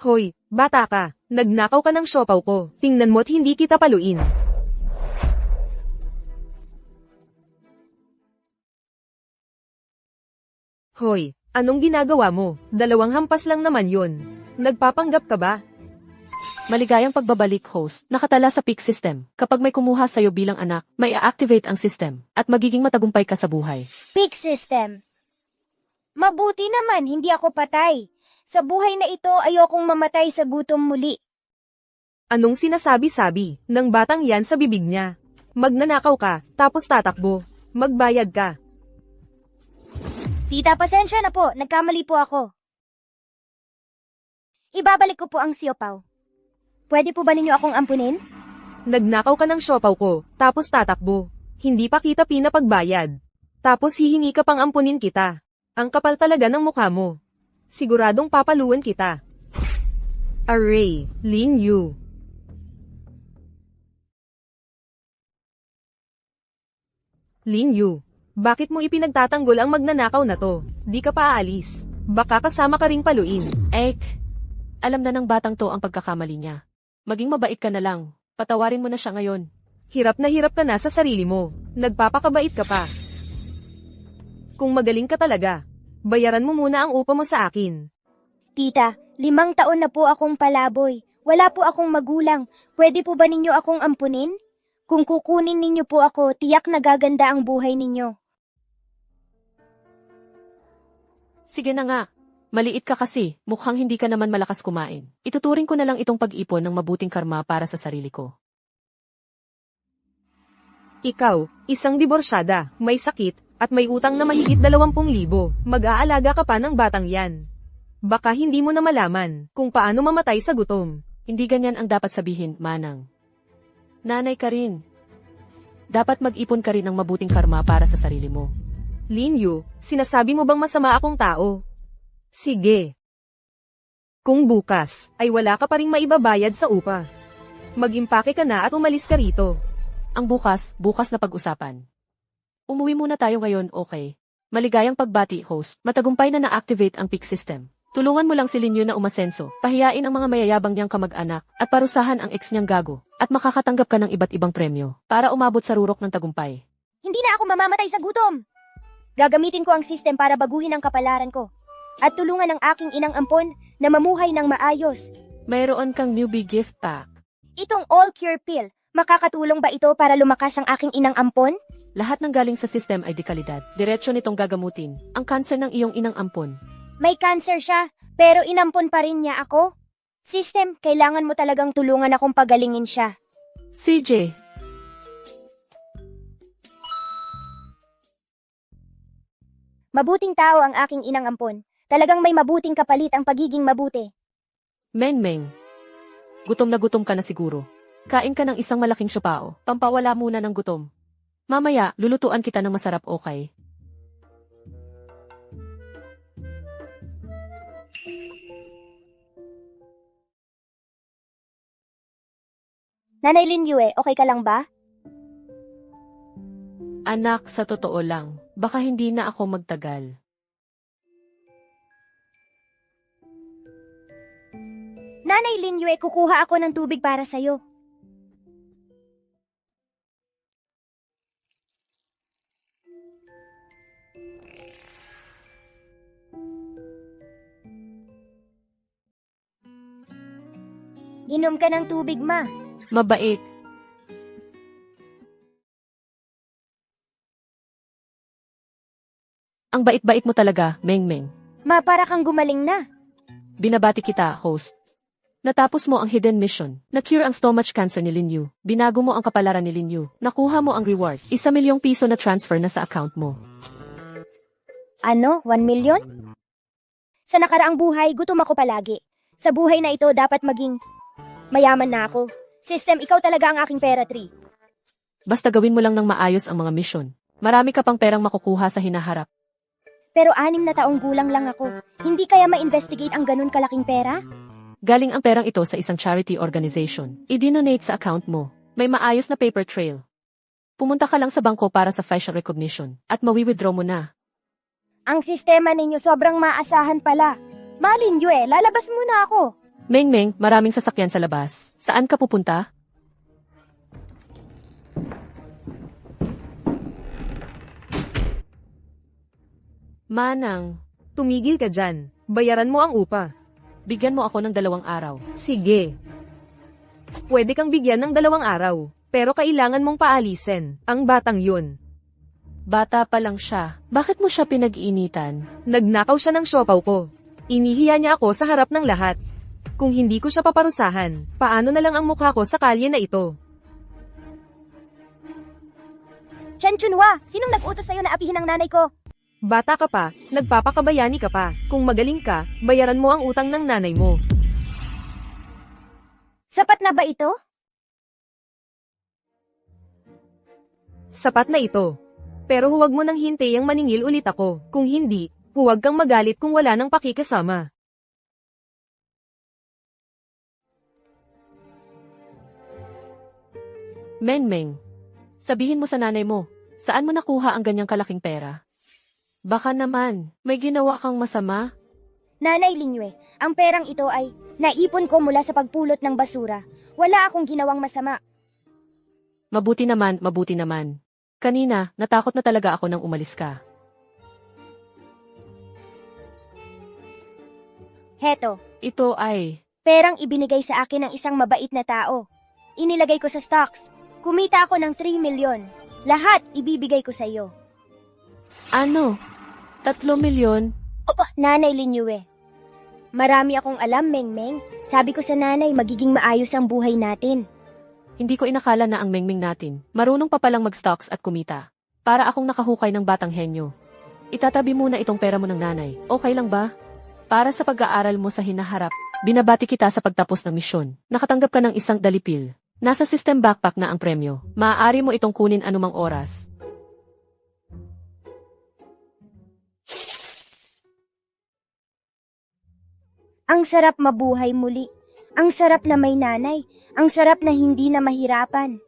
Hoy, bata ka, nagnakaw ka ng siopaw ko. Tingnan mo't hindi kita paluin. Hoy, anong ginagawa mo? 2 hampas lang naman yun. Nagpapanggap ka ba? Maligayang pagbabalik, host. Nakatala sa peak system. Kapag may kumuha sa'yo bilang anak, may a-activate ang system at magiging matagumpay ka sa buhay. Peak system. Mabuti naman, hindi ako patay. Sa buhay na ito, ayokong mamatay sa gutom muli. Anong sinasabi-sabi ng batang yan sa bibig niya? Magnanakaw ka, tapos tatakbo. Magbayad ka. Tita, pasensya na po, nagkamali po ako. Ibabalik ko po ang siopaw. Pwede po ba ninyo akong ampunin? Nagnakaw ka ng siopaw ko, tapos tatakbo. Hindi pa kita pinapagbayad. Tapos hihingi ka pang ampunin kita. Ang kapal talaga ng mukha mo. Siguradong papaluan kita. Array, Lin Yu. Lin Yu, bakit mo ipinagtatanggol ang magnanakaw na to? Di ka pa aalis. Baka kasama ka ring paluin. Alam na ng batang to ang pagkakamali niya. Maging mabait ka na lang. Patawarin mo na siya ngayon. Hirap ka na sa sarili mo. Nagpapakabait ka pa. Kung magaling ka talaga, bayaran mo muna ang upa mo sa akin. Tita, 5 taon na po akong palaboy. Wala po akong magulang. Pwede po ba ninyo akong ampunin? Kung kukunin ninyo po ako, tiyak nagaganda ang buhay ninyo. Sige na nga. Maliit ka kasi, mukhang hindi ka naman malakas kumain. Ituturing ko na lang itong pag-ipon ng mabuting karma para sa sarili ko. Ikaw, isang diborsyada, may sakit, at may utang na mahigit 20,000. Mag-aalaga ka pa ng batang yan. Baka hindi mo na malaman kung paano mamatay sa gutom. Hindi ganyan ang dapat sabihin, Manang. Nanay ka rin. Dapat mag-ipon ka rin ng mabuting karma para sa sarili mo. Lin Yu, sinasabi mo bang masama akong tao? Sige. Kung bukas, ay wala ka pa ring maibabayad sa upa. Mag-impake ka na at umalis ka rito. Ang bukas na pag-usapan. Umuwi muna tayo ngayon, okay? Maligayang pagbati, host. Matagumpay na na-activate ang peak system. Tulungan mo lang si Lin Yu na umasenso, pahiyain ang mga mayayabang niyang kamag-anak, at parusahan ang ex niyang gago, at makakatanggap ka ng iba't ibang premyo, para umabot sa rurok ng tagumpay. Hindi na ako mamamatay sa gutom. Gagamitin ko ang system para baguhin ang kapalaran ko. At tulungan ang aking inang ampon na mamuhay ng maayos. Mayroon kang newbie gift pack. Itong all-cure pill, makakatulong ba ito para lumakas ang aking inang ampon? Lahat ng galing sa system ay dekalidad. Diretsyo nitong gagamutin ang kanser ng iyong inang ampon. May cancer siya, pero inampon pa rin niya ako. System, kailangan mo talagang tulungan akong pagalingin siya. CJ. Mabuting tao ang aking inang ampon. Talagang may mabuting kapalit ang pagiging mabuti. Meng. Gutom na gutom ka na siguro. Kain ka ng isang malaking siopao. Pampawala muna ng gutom. Mamaya, lulutuan kita ng masarap, okay? Nanay Lin Yue, okay ka lang ba? Anak, sa totoo lang, baka hindi na ako magtagal. Nanay Lin Yue, kukuha ako ng tubig para sa'yo. Inom ka ng tubig, ma. Mabait. Ang bait-bait mo talaga, Meng. Ma, para kang gumaling na. Binabati kita, host. Natapos mo ang hidden mission. Na-cure ang stomach cancer ni Lin Yu. Binago mo ang kapalaran ni Lin Yu. Nakuha mo ang reward. 1,000,000 piso na transfer na sa account mo. Ano? 1 million? Sa nakaraang buhay, gutom ako palagi. Sa buhay na ito, dapat maging mayaman na ako. System, ikaw talaga ang aking pera tree. Basta gawin mo lang ng maayos ang mga mission. Marami ka pang perang makukuha sa hinaharap. Pero 6 na taong gulang lang ako. Hindi kaya ma-investigate ang ganun kalaking pera? Galing ang perang ito sa isang charity organization. I-donate sa account mo. May maayos na paper trail. Pumunta ka lang sa bangko para sa facial recognition at mawi-withdraw mo na. Ang sistema ninyo sobrang maasahan pala. Malin Yue, lalabas muna ako. Mengmeng, maraming sasakyan sa labas. Saan ka pupunta? Manang, Tumigil ka dyan. Bayaran mo ang upa. bigyan mo ako ng 2 araw. Sige. Pwede kang bigyan ng 2 araw. Pero kailangan mong paalisin ang batang yun. Bata pa lang siya. Bakit mo siya pinag-iinitan? Nagnakaw siya ng siopaw ko. Inihiya niya ako sa harap ng lahat. Kung hindi ko siya paparusahan, paano na lang ang mukha ko sa kalye na ito? Chen Chunhua, sinong nag-utos sa'yo na apihin ang nanay ko? Bata ka pa, nagpapakabayani ka pa. Kung magaling ka, bayaran mo ang utang ng nanay mo. Sapat na ba ito? Sapat na ito. Pero huwag mo nang hintayang maningil ulit ako. Kung hindi, huwag kang magalit kung wala nang pakikasama. Mengmeng, sabihin mo sa nanay mo, saan mo nakuha ang ganyang kalaking pera? Baka naman, may ginawa kang masama? Nanay Lingyue, ang perang ito ay naipon ko mula sa pagpulot ng basura. Wala akong ginawang masama. Mabuti naman, mabuti naman. Kanina, natakot na talaga ako nang umalis ka. Heto, Ito ay, perang ibinigay sa akin ng isang mabait na tao. Inilagay ko sa stocks. Kumita ako ng 3 milyon. Lahat ibibigay ko sa iyo. ano? 3 milyon? Opo, Nanay Lingyue. Marami akong alam, Mengmeng. Sabi ko sa nanay, magiging maayos ang buhay natin. Hindi ko inakala na ang Mengmeng natin, marunong pa palang mag-stocks at kumita. Para akong nakahukay ng batang henyo. Itatabi muna itong pera mo ng nanay, okay lang ba? Para sa pag-aaral mo sa hinaharap, binabati kita sa pagtapos ng misyon. Nakatanggap ka ng 1 dalipil. Nasa system backpack na ang premyo. Maaari mo itong kunin anumang oras. Ang sarap mabuhay muli. Ang sarap na may nanay. Ang sarap na hindi na mahirapan.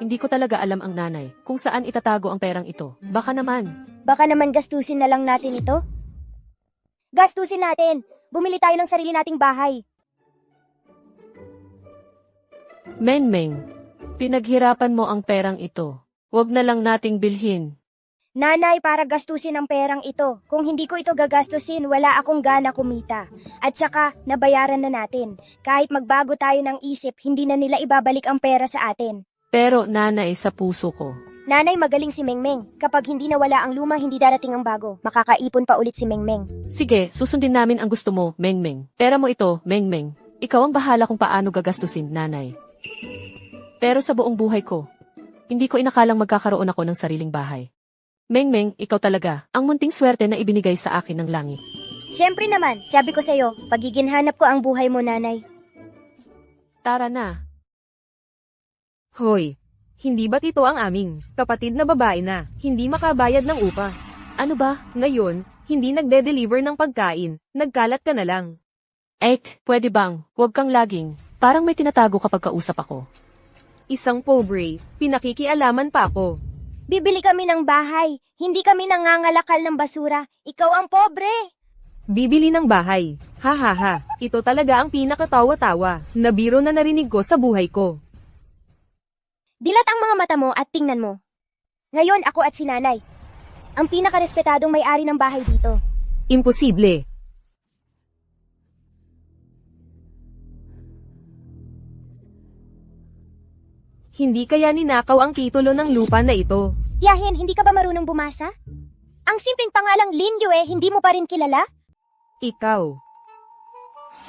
Hindi ko talaga alam ang nanay kung saan itatago ang perang ito. Baka naman. Baka naman gastusin na lang natin ito? Gastusin natin! Bumili tayo ng sarili nating bahay. Mengmeng, pinaghirapan mo ang perang ito. Huwag na lang nating bilhin. Nanay, para gastusin ang perang ito. Kung hindi ko ito gagastusin, wala akong gana kumita. At saka, nabayaran na natin. Kahit magbago tayo ng isip, hindi na nila ibabalik ang pera sa atin. Pero nanay sa puso ko. Nanay, magaling si Mengmeng. Kapag hindi nawala ang luma, hindi darating ang bago. Makakaipon pa ulit si Mengmeng. Sige, susundin namin ang gusto mo, Mengmeng. Pera mo ito, Mengmeng. Ikaw ang bahala kung paano gagastusin, nanay. Pero sa buong buhay ko, hindi ko inakalang magkakaroon ako ng sariling bahay. Mengmeng, ikaw talaga, ang munting swerte na ibinigay sa akin ng langit. Siyempre naman, sabi ko sa'yo, pagiginhanap ko ang buhay mo, nanay. Tara na. Hoy, hindi ba't ito ang aming kapatid na babae na hindi makabayad ng upa? Ano ba? Ngayon, hindi nagde-deliver ng pagkain, nagkalat ka na lang. Pwede bang, huwag kang laging, parang may tinatago kapag kausap ako. Isang pobre, pinakikialaman pa ako. Bibili kami ng bahay. Hindi kami nangangalakal ng basura. Ikaw ang pobre. Bibili ng bahay. Ha ha ha, ito talaga ang pinakatawa-tawa na biro na narinig ko sa buhay ko. Dilat ang mga mata mo at tingnan mo. Ngayon ako at si nanay. Ang pinakarespetadong may-ari ng bahay dito. Imposible. Hindi kaya ninakaw ang titulo ng lupa na ito. Tiyahin, hindi ka ba marunong bumasa? Ang simpleng pangalang Lingyue, hindi mo pa rin kilala? Ikaw.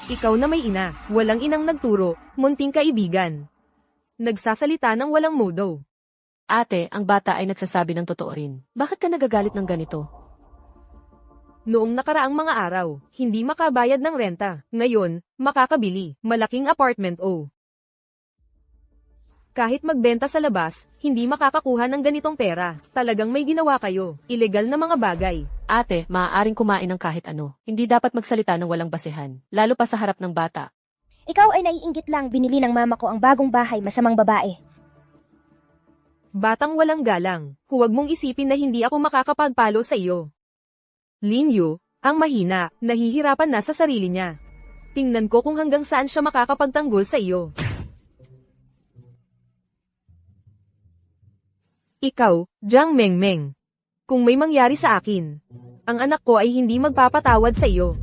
Ikaw na may ina, walang inang nagturo, munting kaibigan. Nagsasalita ng walang modo. Ate, ang bata ay nagsasabi ng totoo rin. Bakit ka nagagalit ng ganito? Noong nakaraang mga araw, hindi makabayad ng renta. Ngayon, makakabili, malaking apartment o. Kahit magbenta sa labas, hindi makakakuha ng ganitong pera. Talagang may ginawa kayo, ilegal na mga bagay. Ate, maaaring kumain ng kahit ano. Hindi dapat magsalita ng walang basehan, lalo pa sa harap ng bata. Ikaw ay naiinggit lang, binili ng mama ko ang bagong bahay, masamang babae. Batang walang galang, huwag mong isipin na hindi ako makakapagpalo sa iyo. Lin Yu, ang mahina, nahihirapan na sa sarili niya. Tingnan ko kung hanggang saan siya makakapagtanggol sa iyo. Ikaw, Jiang Mengmeng. Kung may mangyari sa akin, ang anak ko ay hindi magpapatawad sa iyo.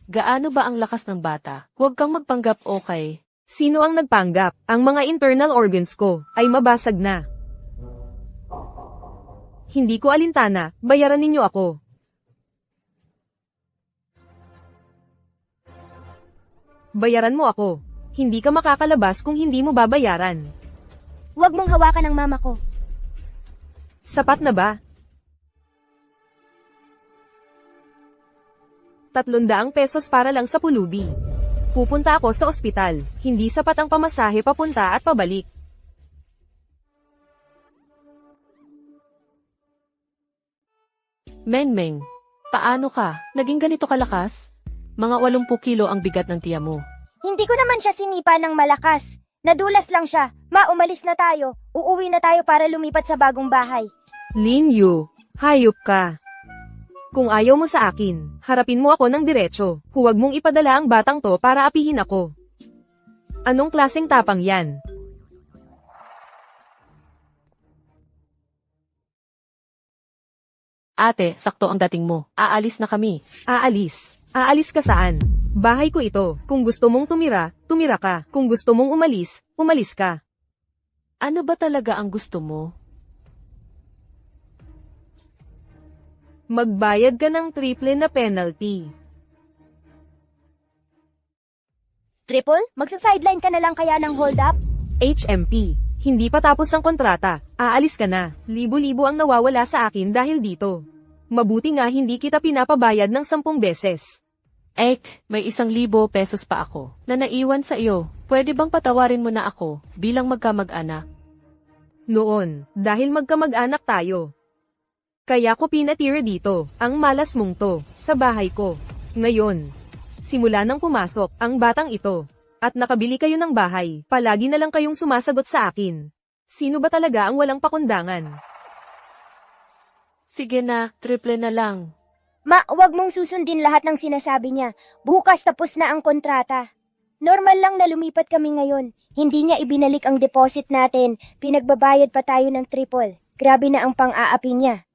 Gaano ba ang lakas ng bata? Huwag kang magpanggap, okay? Sino ang nagpanggap? Ang mga internal organs ko ay mabasag na. Hindi ko alintana, bayaran ninyo ako. Bayaran mo ako. Hindi ka makakalabas kung hindi mo babayaran. Huwag mong hawakan ang mama ko. Sapat na ba? 300 pesos para lang sa pulubi. Pupunta ako sa ospital, hindi sapat ang pamasahe papunta at pabalik. Mengmeng, paano ka? Naging ganito kalakas? Mga 80 kilo ang bigat ng tiya mo. Hindi ko naman siya sinipa ng malakas. Nadulas lang siya. Ma, umalis na tayo. Uuwi na tayo para lumipat sa bagong bahay. Lin Yu, hayop ka. Kung ayaw mo sa akin, harapin mo ako ng diretso. Huwag mong ipadala ang batang to para apihin ako. Anong klaseng tapang yan? Ate, sakto ang dating mo. Aalis na kami. Aalis. Aalis ka saan? Bahay ko ito. Kung gusto mong tumira, tumira ka. Kung gusto mong umalis, umalis ka. Ano ba talaga ang gusto mo? Magbayad ka ng triple na penalty. Triple? Magsa-sideline ka na lang kaya ng hold up? HMP. Hindi pa tapos ang kontrata. Aalis ka na. Libo-libo ang nawawala sa akin dahil dito. Mabuti nga hindi kita pinapabayad ng 10 beses. May 1,000 pesos pa ako na naiwan sa iyo. Pwede bang patawarin mo na ako bilang magkamag-anak? Noon, dahil magkamag-anak tayo. Kaya ko pinatira dito, ang malas mong to, sa bahay ko. Ngayon, simula nang pumasok, ang batang ito, at nakabili kayo ng bahay, palagi na lang kayong sumasagot sa akin. Sino ba talaga ang walang pakundangan? Sige na, triple na lang. Ma, wag mong susundin lahat ng sinasabi niya. Bukas tapos na ang kontrata. Normal lang na lumipat kami ngayon. Hindi niya ibinalik ang deposit natin. Pinagbabayad pa tayo ng triple. Grabe na ang pang-aapi niya.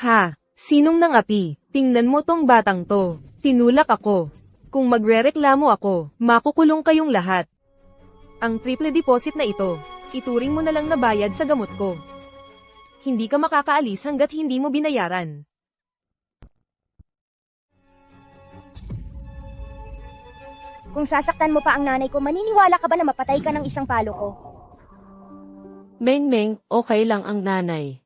Ha? Sinong nangapi? Tingnan mo tong batang to. Tinulak ako. Kung magrereklamo ako, makukulong kayong lahat. Ang triple deposit na ito, ituring mo na lang na bayad sa gamot ko. Hindi ka makakaalis hanggat hindi mo binayaran. Kung sasaktan mo pa ang nanay ko, maniniwala ka ba na mapatay ka ng isang palo ko? Mengmeng, okay lang ang nanay.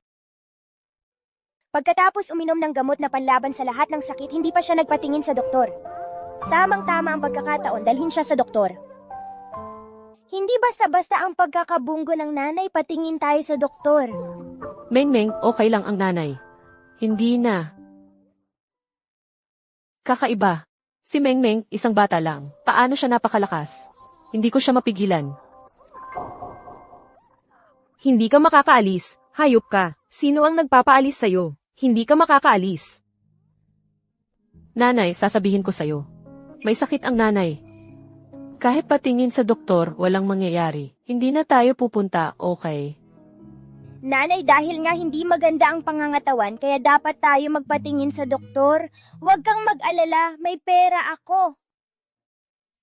Pagkatapos uminom ng gamot na panlaban sa lahat ng sakit, hindi pa siya nagpatingin sa doktor. Tamang-tama ang pagkakataon, dalhin siya sa doktor. Hindi basta-basta ang pagkakabunggo ng nanay, patingin tayo sa doktor. Mengmeng, okay lang ang nanay. Hindi na. Kakaiba. Si Mengmeng, isang bata lang. Paano siya napakalakas? Hindi ko siya mapigilan. Hindi ka makakaalis, hayop ka. Sino ang nagpapaalis sa'yo? Hindi ka makakaalis. Nanay, sasabihin ko sa'yo. May sakit ang nanay. Kahit patingin sa doktor, walang mangyayari. Hindi na tayo pupunta, okay? Nanay, dahil nga hindi maganda ang pangangatawan, kaya dapat tayo magpatingin sa doktor. Huwag kang mag-alala, may pera ako.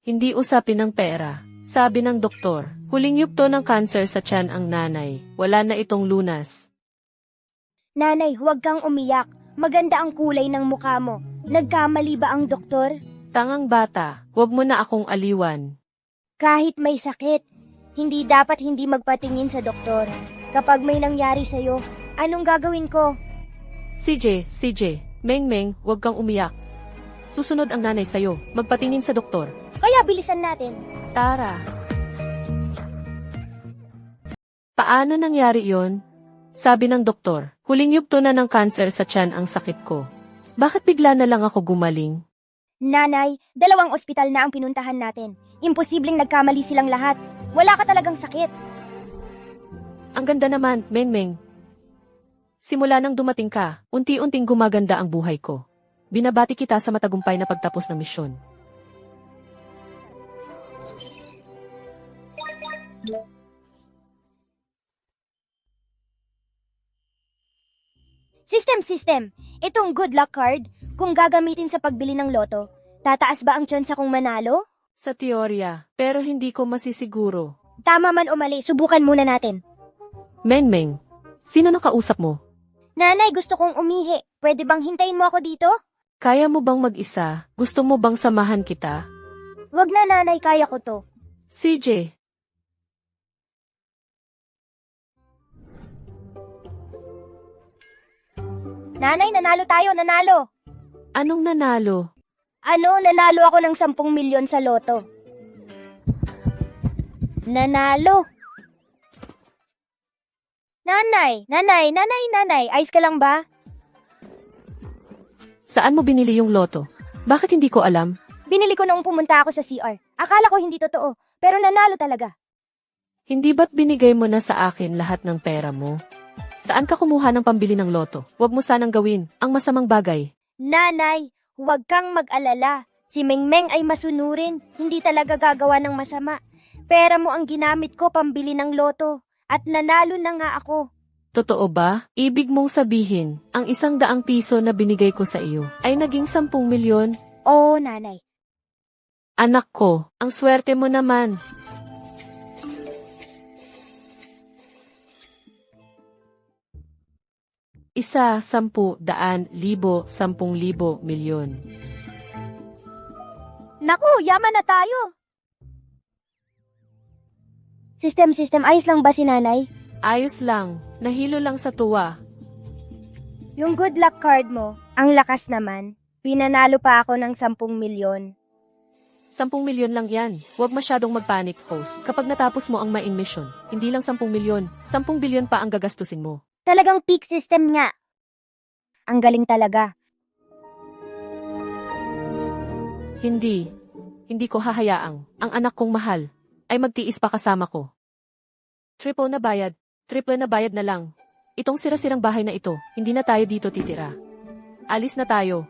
Hindi usapin ng pera. Sabi ng doktor, huling yugto ng cancer sa tiyan ang nanay. Wala na itong lunas. Nanay, huwag kang umiyak. Maganda ang kulay ng mukha mo. Nagkamali ba ang doktor? Tangang bata, huwag mo na akong aliwan. Kahit may sakit, hindi dapat hindi magpatingin sa doktor. Kapag may nangyari sa'yo, anong gagawin ko? CJ, Mengmeng, huwag kang umiyak. Susunod ang nanay sa'yo. Magpatingin sa doktor. Kaya bilisan natin. Tara. Paano nangyari yon? Sabi ng doktor, huling yugto na ng cancer sa tiyan ang sakit ko. Bakit bigla na lang ako gumaling? Nanay, 2 ospital na ang pinuntahan natin. Imposibleng nagkamali silang lahat. Wala ka talagang sakit. Ang ganda naman, Mengmeng. Simula nang dumating ka, unti-unting gumaganda ang buhay ko. Binabati kita sa matagumpay na pagtapos ng misyon. System. Itong good luck card, kung gagamitin sa pagbili ng loto, tataas ba ang tsansa kong manalo? Sa teorya, pero hindi ko masisiguro. Tama man o mali, subukan muna natin. Mengmeng, sino nakausap mo? Nanay, gusto kong umihi. Pwede bang hintayin mo ako dito? Kaya mo bang mag-isa? Gusto mo bang samahan kita? Wag na nanay, kaya ko to. CJ, Nanay, nanalo tayo, nanalo. anong nanalo? Nanalo ako ng 10 milyon sa loto. Nanalo. Nanay, ayos ka lang ba? Saan mo binili yung loto? Bakit hindi ko alam? Binili ko noong pumunta ako sa CR. Akala ko hindi totoo, pero nanalo talaga. Hindi ba't binigay mo na sa akin lahat ng pera mo? Saan ka kumuha ng pambili ng loto? Huwag mo sanang gawin ang masamang bagay. Nanay, huwag kang mag-alala. Si Mengmeng ay masunurin, hindi talaga gagawa ng masama. Pera mo ang ginamit ko pambili ng loto, at nanalo na nga ako. Totoo ba? Ibig mong sabihin, ang 100 piso na binigay ko sa iyo ay naging 10 milyon? Oo, nanay. Anak ko, ang swerte mo naman. Isa, 10, 100, 10,000, 10,000, milyon. Naku, yaman na tayo. System, ayos lang ba si nanay? Ayos lang, nahilo lang sa tuwa. Yung good luck card mo, ang lakas naman. Pinanalo pa ako ng 10 milyon. 10 milyon lang yan. Huwag masyadong magpanic, host. Kapag natapos mo ang main mission, hindi lang 10 milyon, 10 bilyon pa ang gagastusin mo. Talagang peak system nga. Ang galing talaga. Hindi ko hahayaang ang anak kong mahal ay magtiis pa kasama ko. Triple na bayad na lang. Itong sira-sirang bahay na ito, hindi na tayo dito titira. Alis na tayo.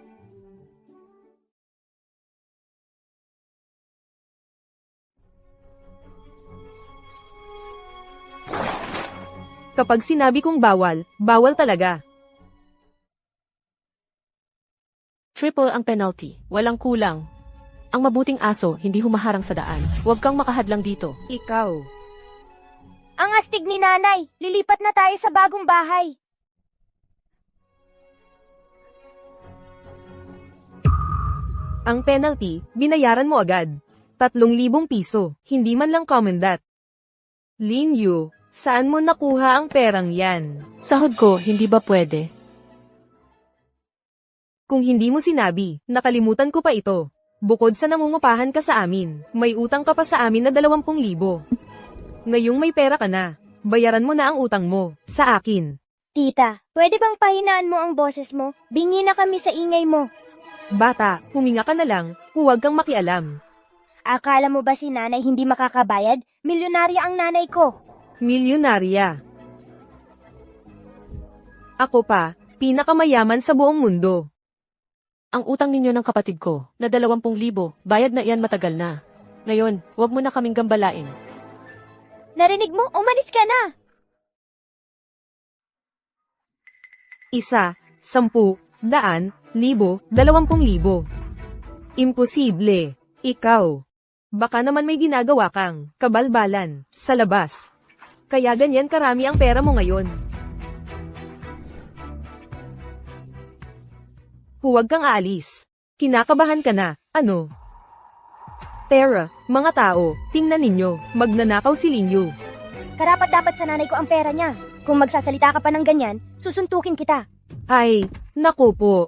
Kapag sinabi kong bawal, bawal talaga. Triple ang penalty, walang kulang. Ang mabuting aso, hindi humaharang sa daan. Huwag kang makahadlang dito. Ikaw. Ang astig ni nanay, lilipat na tayo sa bagong bahay. Ang penalty, binayaran mo agad. 3,000 piso, hindi man lang commendat. Lin Yu, saan mo nakuha ang perang yan? Sahod ko, hindi ba pwede? Kung hindi mo sinabi, nakalimutan ko pa ito. Bukod sa nangungupahan ka sa amin, may utang ka pa sa amin na 20,000. Ngayong may pera ka na, bayaran mo na ang utang mo, sa akin. Tita, pwede bang pahinaan mo ang boses mo? Bingi na kami sa ingay mo. Bata, huminga ka na lang, huwag kang makialam. Akala mo ba si nanay hindi makakabayad? Milyonarya ang nanay ko. Milyonarya. Ako pa, pinakamayaman sa buong mundo. Ang utang ninyo ng kapatid ko, na 20,000, bayad na iyan matagal na. Ngayon, huwag mo na kaming gambalain. Narinig mo? Umalis ka na. 1, 10, 100, 1,000, 20,000. Imposible. Ikaw. Baka naman may ginagawa kang kabalbalan sa labas. Kaya ganyan karami ang pera mo ngayon. Huwag kang aalis. Kinakabahan ka na, ano? Tara, mga tao, tingnan ninyo, magnanakaw si Linyu. Karapat-dapat sa nanay ko ang pera niya. Kung magsasalita ka pa ng ganyan, susuntukin kita. Ay, naku po.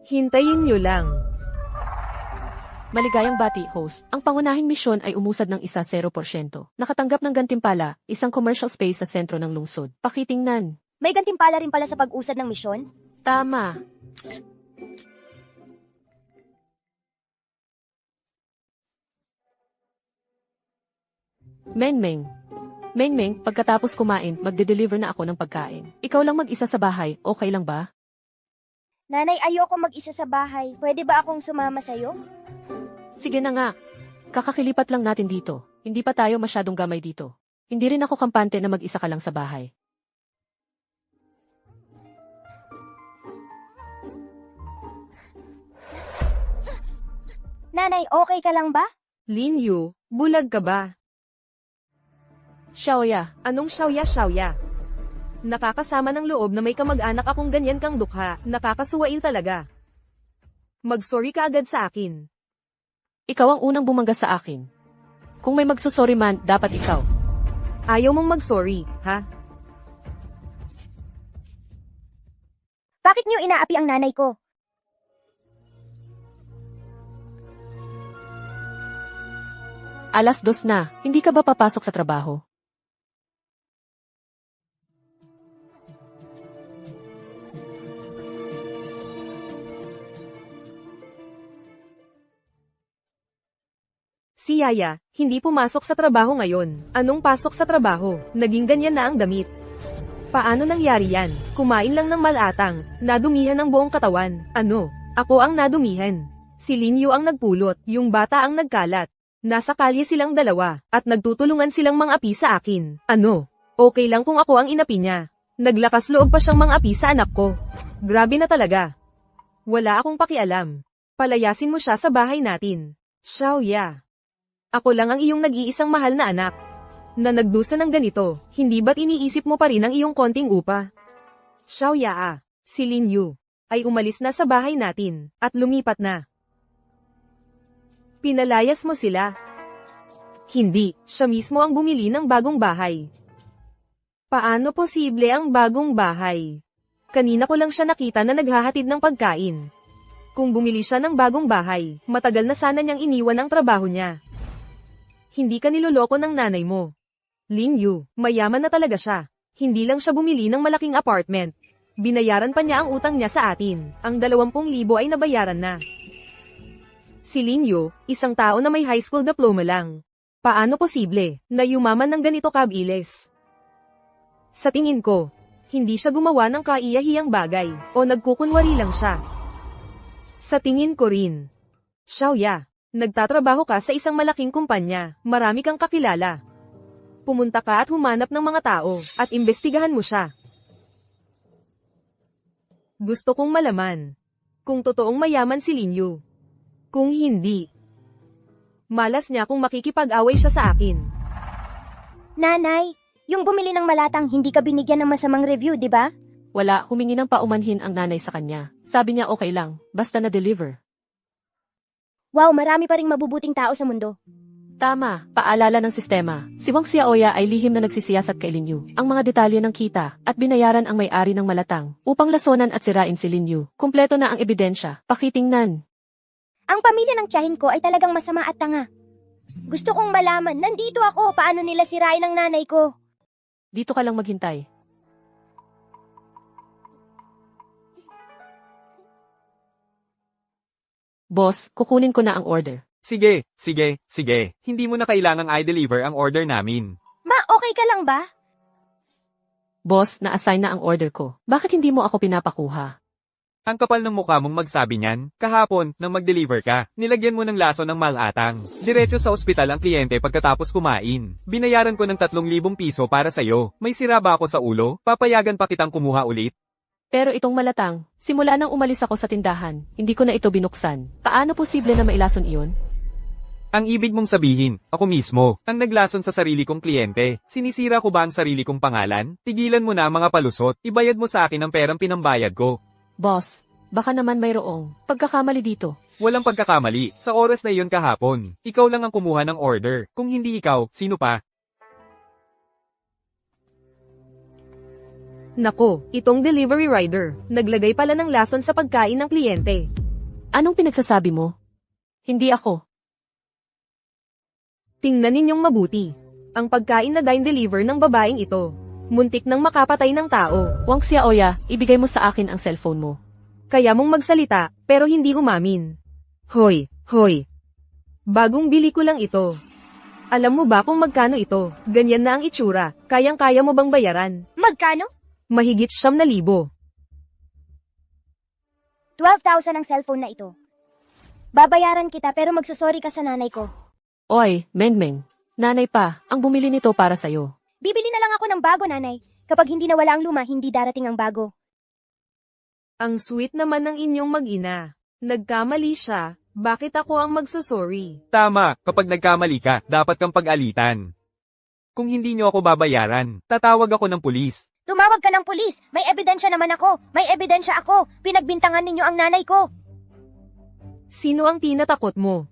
Hintayin nyo lang. Maligayang bati, host. Ang pangunahing misyon ay umusad ng 0%. Nakatanggap ng gantimpala, isang commercial space sa sentro ng lungsod. Pakitingnan. May gantimpala rin pala sa pag-usad ng misyon? Tama. Menmeng. Menmeng, pagkatapos kumain, magde-deliver na ako ng pagkain. Ikaw lang mag-isa sa bahay, okay lang ba? Nanay, ayoko mag-isa sa bahay. Pwede ba akong sumama sa'yo? Sige na nga. Kakakilipat lang natin dito. Hindi pa tayo masyadong gamay dito. Hindi rin ako kampante na mag-isa ka lang sa bahay. Nanay, okay ka lang ba? Lin Yu, bulag ka ba? Xiaoya, Anong Xiaoya? Nakakasama ng loob na may kamag-anak akong ganyan kang dukha, nakakasuwail talaga. Mag-sorry ka agad sa akin. ikaw ang unang bumangga sa akin. Kung may magsusorry man, dapat ikaw. Ayaw mong mag-sorry, ha? Bakit niyo inaapi ang nanay ko? Alas 2 na, hindi ka ba papasok sa trabaho? Si Yaya, hindi pumasok sa trabaho ngayon. Anong pasok sa trabaho? Naging ganyan na ang damit. Paano nangyari yan? Kumain lang ng malatang, nadumihan ang buong katawan. Ano? Ako ang nadumihan. Si Lin Yu ang nagpulot, yung bata ang nagkalat. Nasa kalye silang dalawa, at nagtutulungan silang mang-api sa akin. Ano? Okay lang kung ako ang inapi niya. Naglakas loob pa siyang mang-api sa anak ko. Grabe na talaga. Wala akong pakialam. Palayasin mo siya sa bahay natin. Xiaoya. Ako lang ang iyong nag-iisang mahal na anak. Na nagdusa ng ganito, hindi ba't iniisip mo pa rin ang iyong konting upa? Xiaoya, si Lin Yu, ay umalis na sa bahay natin, at lumipat na. Pinalayas mo sila. Hindi, siya mismo ang bumili ng bagong bahay. Paano posible ang bagong bahay? Kanina ko lang siya nakita na naghahatid ng pagkain. Kung bumili siya ng bagong bahay, matagal na sana niyang iniwan ang trabaho niya. Hindi ka niloloko ng nanay mo. Lin Yu, mayaman na talaga siya. Hindi lang siya bumili ng malaking apartment. Binayaran pa niya ang utang niya sa atin. Ang 20,000 ay nabayaran na. Si Lin Yu, isang tao na may high school diploma lang. Paano posible na yumaman ng ganito kabilis? Sa tingin ko, hindi siya gumawa ng kaiyahiyang bagay o nagkukunwari lang siya. Sa tingin ko rin. Xiaoya, nagtatrabaho ka sa isang malaking kumpanya, marami kang kakilala. Pumunta ka at humanap ng mga tao, at imbestigahan mo siya. Gusto kong malaman kung totoong mayaman si Lin Yu. Kung hindi, malas niya kung makikipag-away siya sa akin. Nanay, yung bumili ng malatang hindi ka binigyan ng masamang review, di ba? Wala, humingi ng paumanhin ang nanay sa kanya. Sabi niya okay lang, basta na-deliver. Wow, marami pa ring mabubuting tao sa mundo. Tama, paalala ng sistema. Si Wang Xiaoya ay lihim na nagsisiyasat kay Lin Yu. Ang mga detalye ng kita, at binayaran ang may-ari ng malatang, upang lasonan at sirain si Lin Yu. Kumpleto na ang ebidensya, pakitingnan. Ang pamilya ng tiyahin ko ay talagang masama at tanga. Gusto kong malaman, nandito ako, paano nila sirain ang nanay ko? Dito ka lang maghintay. Boss, kukunin ko na ang order. Sige. Hindi mo na kailangang i-deliver ang order namin. Ma, okay ka lang ba? Boss, na-assign na ang order ko. Bakit hindi mo ako pinapakuha? Ang kapal ng mukha mong magsabi niyan, kahapon, nang mag-deliver ka, nilagyan mo ng laso ng malatang. Diretso sa ospital ang kliyente pagkatapos kumain. Binayaran ko ng 3,000 piso para sa'yo. May sira ba ako sa ulo? Papayagan pa kitang kumuha ulit? Pero itong malatang, simula nang umalis ako sa tindahan, hindi ko na ito binuksan. Paano posible na mailason iyon? Ang ibig mong sabihin, ako mismo, ang naglason sa sarili kong kliyente. Sinisira ko ba ang sarili kong pangalan? Tigilan mo na ang mga palusot, ibayad mo sa akin ang perang pinambayad ko. Boss, baka naman mayroong pagkakamali dito. Walang pagkakamali, sa oras na iyon kahapon. Ikaw lang ang kumuha ng order. Kung hindi ikaw, sino pa? Nako, itong delivery rider, naglagay pala ng lason sa pagkain ng kliyente. Anong pinagsasabi mo? Hindi ako. Tingnan ninyong mabuti. Ang pagkain na dine-deliver ng babaeng ito. Muntik nang makapatay ng tao. Wang Xiaoya, ibigay mo sa akin ang cellphone mo. Kaya mong magsalita, pero hindi umamin. Hoy, hoy. Bagong bili ko lang ito. Alam mo ba kung magkano ito? Ganyan na ang itsura. Kayang-kaya mo bang bayaran? Magkano? Mahigit 7,000. 12,000 ang cellphone na ito. Babayaran kita pero magsusorry ka sa nanay ko. Oy, Menmeng. Nanay pa, ang bumili nito para sa'yo. Bibili na lang ako ng bago, nanay. Kapag hindi nawala ang luma, hindi darating ang bago. Ang sweet naman ng inyong mag-ina. Nagkamali siya. Bakit ako ang magsusorry? Tama, kapag nagkamali ka, dapat kang pag-alitan. Kung hindi niyo ako babayaran, tatawag ako ng pulis. Tumawag ka ng pulis. May ebidensya naman ako. May ebidensya ako. Pinagbintangan ninyo ang nanay ko. Sino ang tinatakot mo?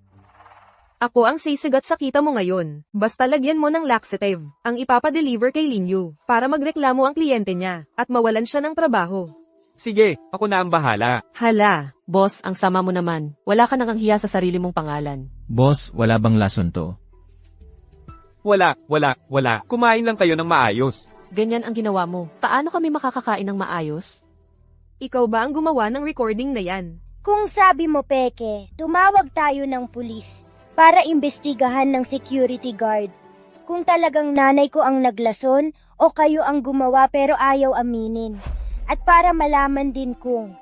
Ako ang sisigat sa kita mo ngayon. Basta lagyan mo ng laxative, ang ipapadeliver kay Linyu, para magreklamo ang kliyente niya, at mawalan siya ng trabaho. Sige, ako na ang bahala. Hala, Boss, ang sama mo naman. Wala ka nang ang hiya sa sarili mong pangalan. Boss, wala bang lason to? Wala. Kumain lang kayo ng maayos. Ganyan ang ginawa mo. Paano kami makakakain ng maayos? ikaw ba ang gumawa ng recording na yan? Kung sabi mo, Peke, tumawag tayo ng pulis para imbestigahan ng security guard. Kung talagang nanay ko ang naglason o kayo ang gumawa pero ayaw aminin. At para malaman din kung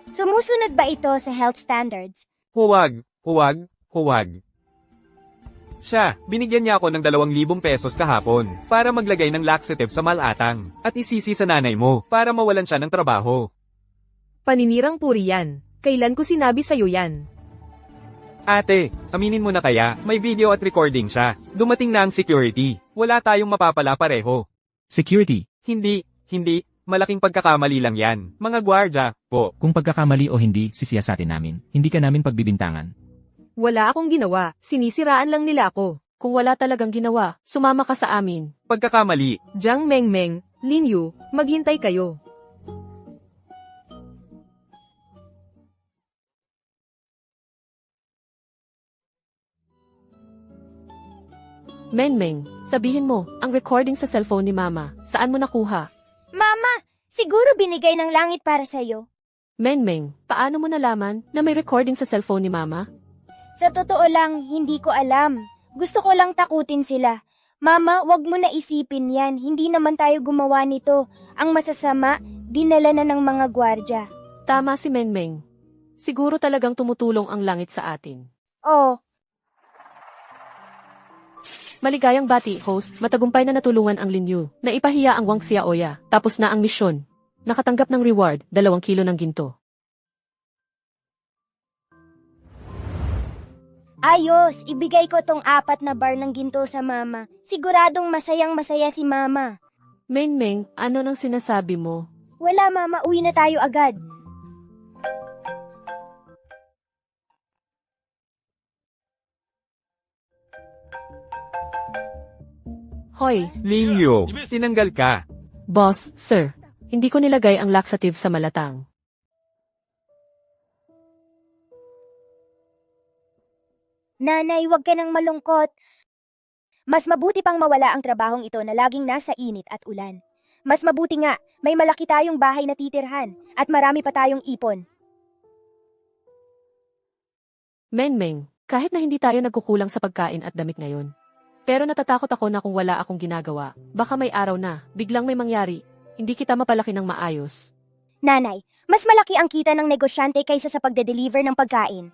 sumusunod ba ito sa health standards. Huwag. Siya, binigyan niya ako ng 2,000 pesos kahapon para maglagay ng laxative sa malatang at isisi sa nanay mo para mawalan siya ng trabaho. Paninirang puri yan. Kailan ko sinabi sa'yo yan? Ate, aminin mo na kaya, may video at recording siya. Dumating na ang security. Wala tayong mapapala pareho. Security. Hindi. Malaking pagkakamali lang yan. Mga gwardya, po. Kung pagkakamali o hindi, sisiyasatin namin. Hindi ka namin pagbibintangan. Wala akong ginawa. Sinisiraan lang nila ako. Kung wala talagang ginawa, sumama ka sa amin. Pagkakamali. Jiang Mengmeng, Linyu, maghintay kayo. Menmeng, sabihin mo, ang recording sa cellphone ni Mama, saan mo nakuha? Mama, siguro binigay ng langit para sa'yo. Menmeng, paano mo nalaman na may recording sa cellphone ni Mama? Sa totoo lang, hindi ko alam. Gusto ko lang takutin sila. Mama, wag mo na isipin yan. Hindi naman tayo gumawa nito. Ang masasama, dinala na ng mga gwardya. Tama si Menmeng. Siguro talagang tumutulong ang langit sa atin. Oh, Maligayang bati, host, matagumpay na natulungan ang Linyu. Naipahiya ang Wang Xiaoya. Tapos na ang misyon. Nakatanggap ng reward, 2 kilo ng ginto. ayos. Ibigay ko tong 4 na bar ng ginto sa mama. Siguradong masayang masaya si mama. Menmeng, ano nang sinasabi mo? Wala mama, uwi na tayo agad. Hoy, Linyo, tinanggal ka. boss, sir. Hindi ko nilagay ang laxative sa malatang. Nanay, wag ka nang malungkot. Mas mabuti pang mawala ang trabahong ito na laging nasa init at ulan. Mas mabuti nga, may malaki tayong bahay na titirhan at marami pa tayong ipon. Menmeng, kahit na hindi tayo nagkukulang sa pagkain at damit ngayon. Pero natatakot ako na kung wala akong ginagawa, baka may araw na, biglang may mangyari, hindi kita mapalaki ng maayos. Nanay, mas malaki ang kita ng negosyante kaysa sa pagde-deliver ng pagkain.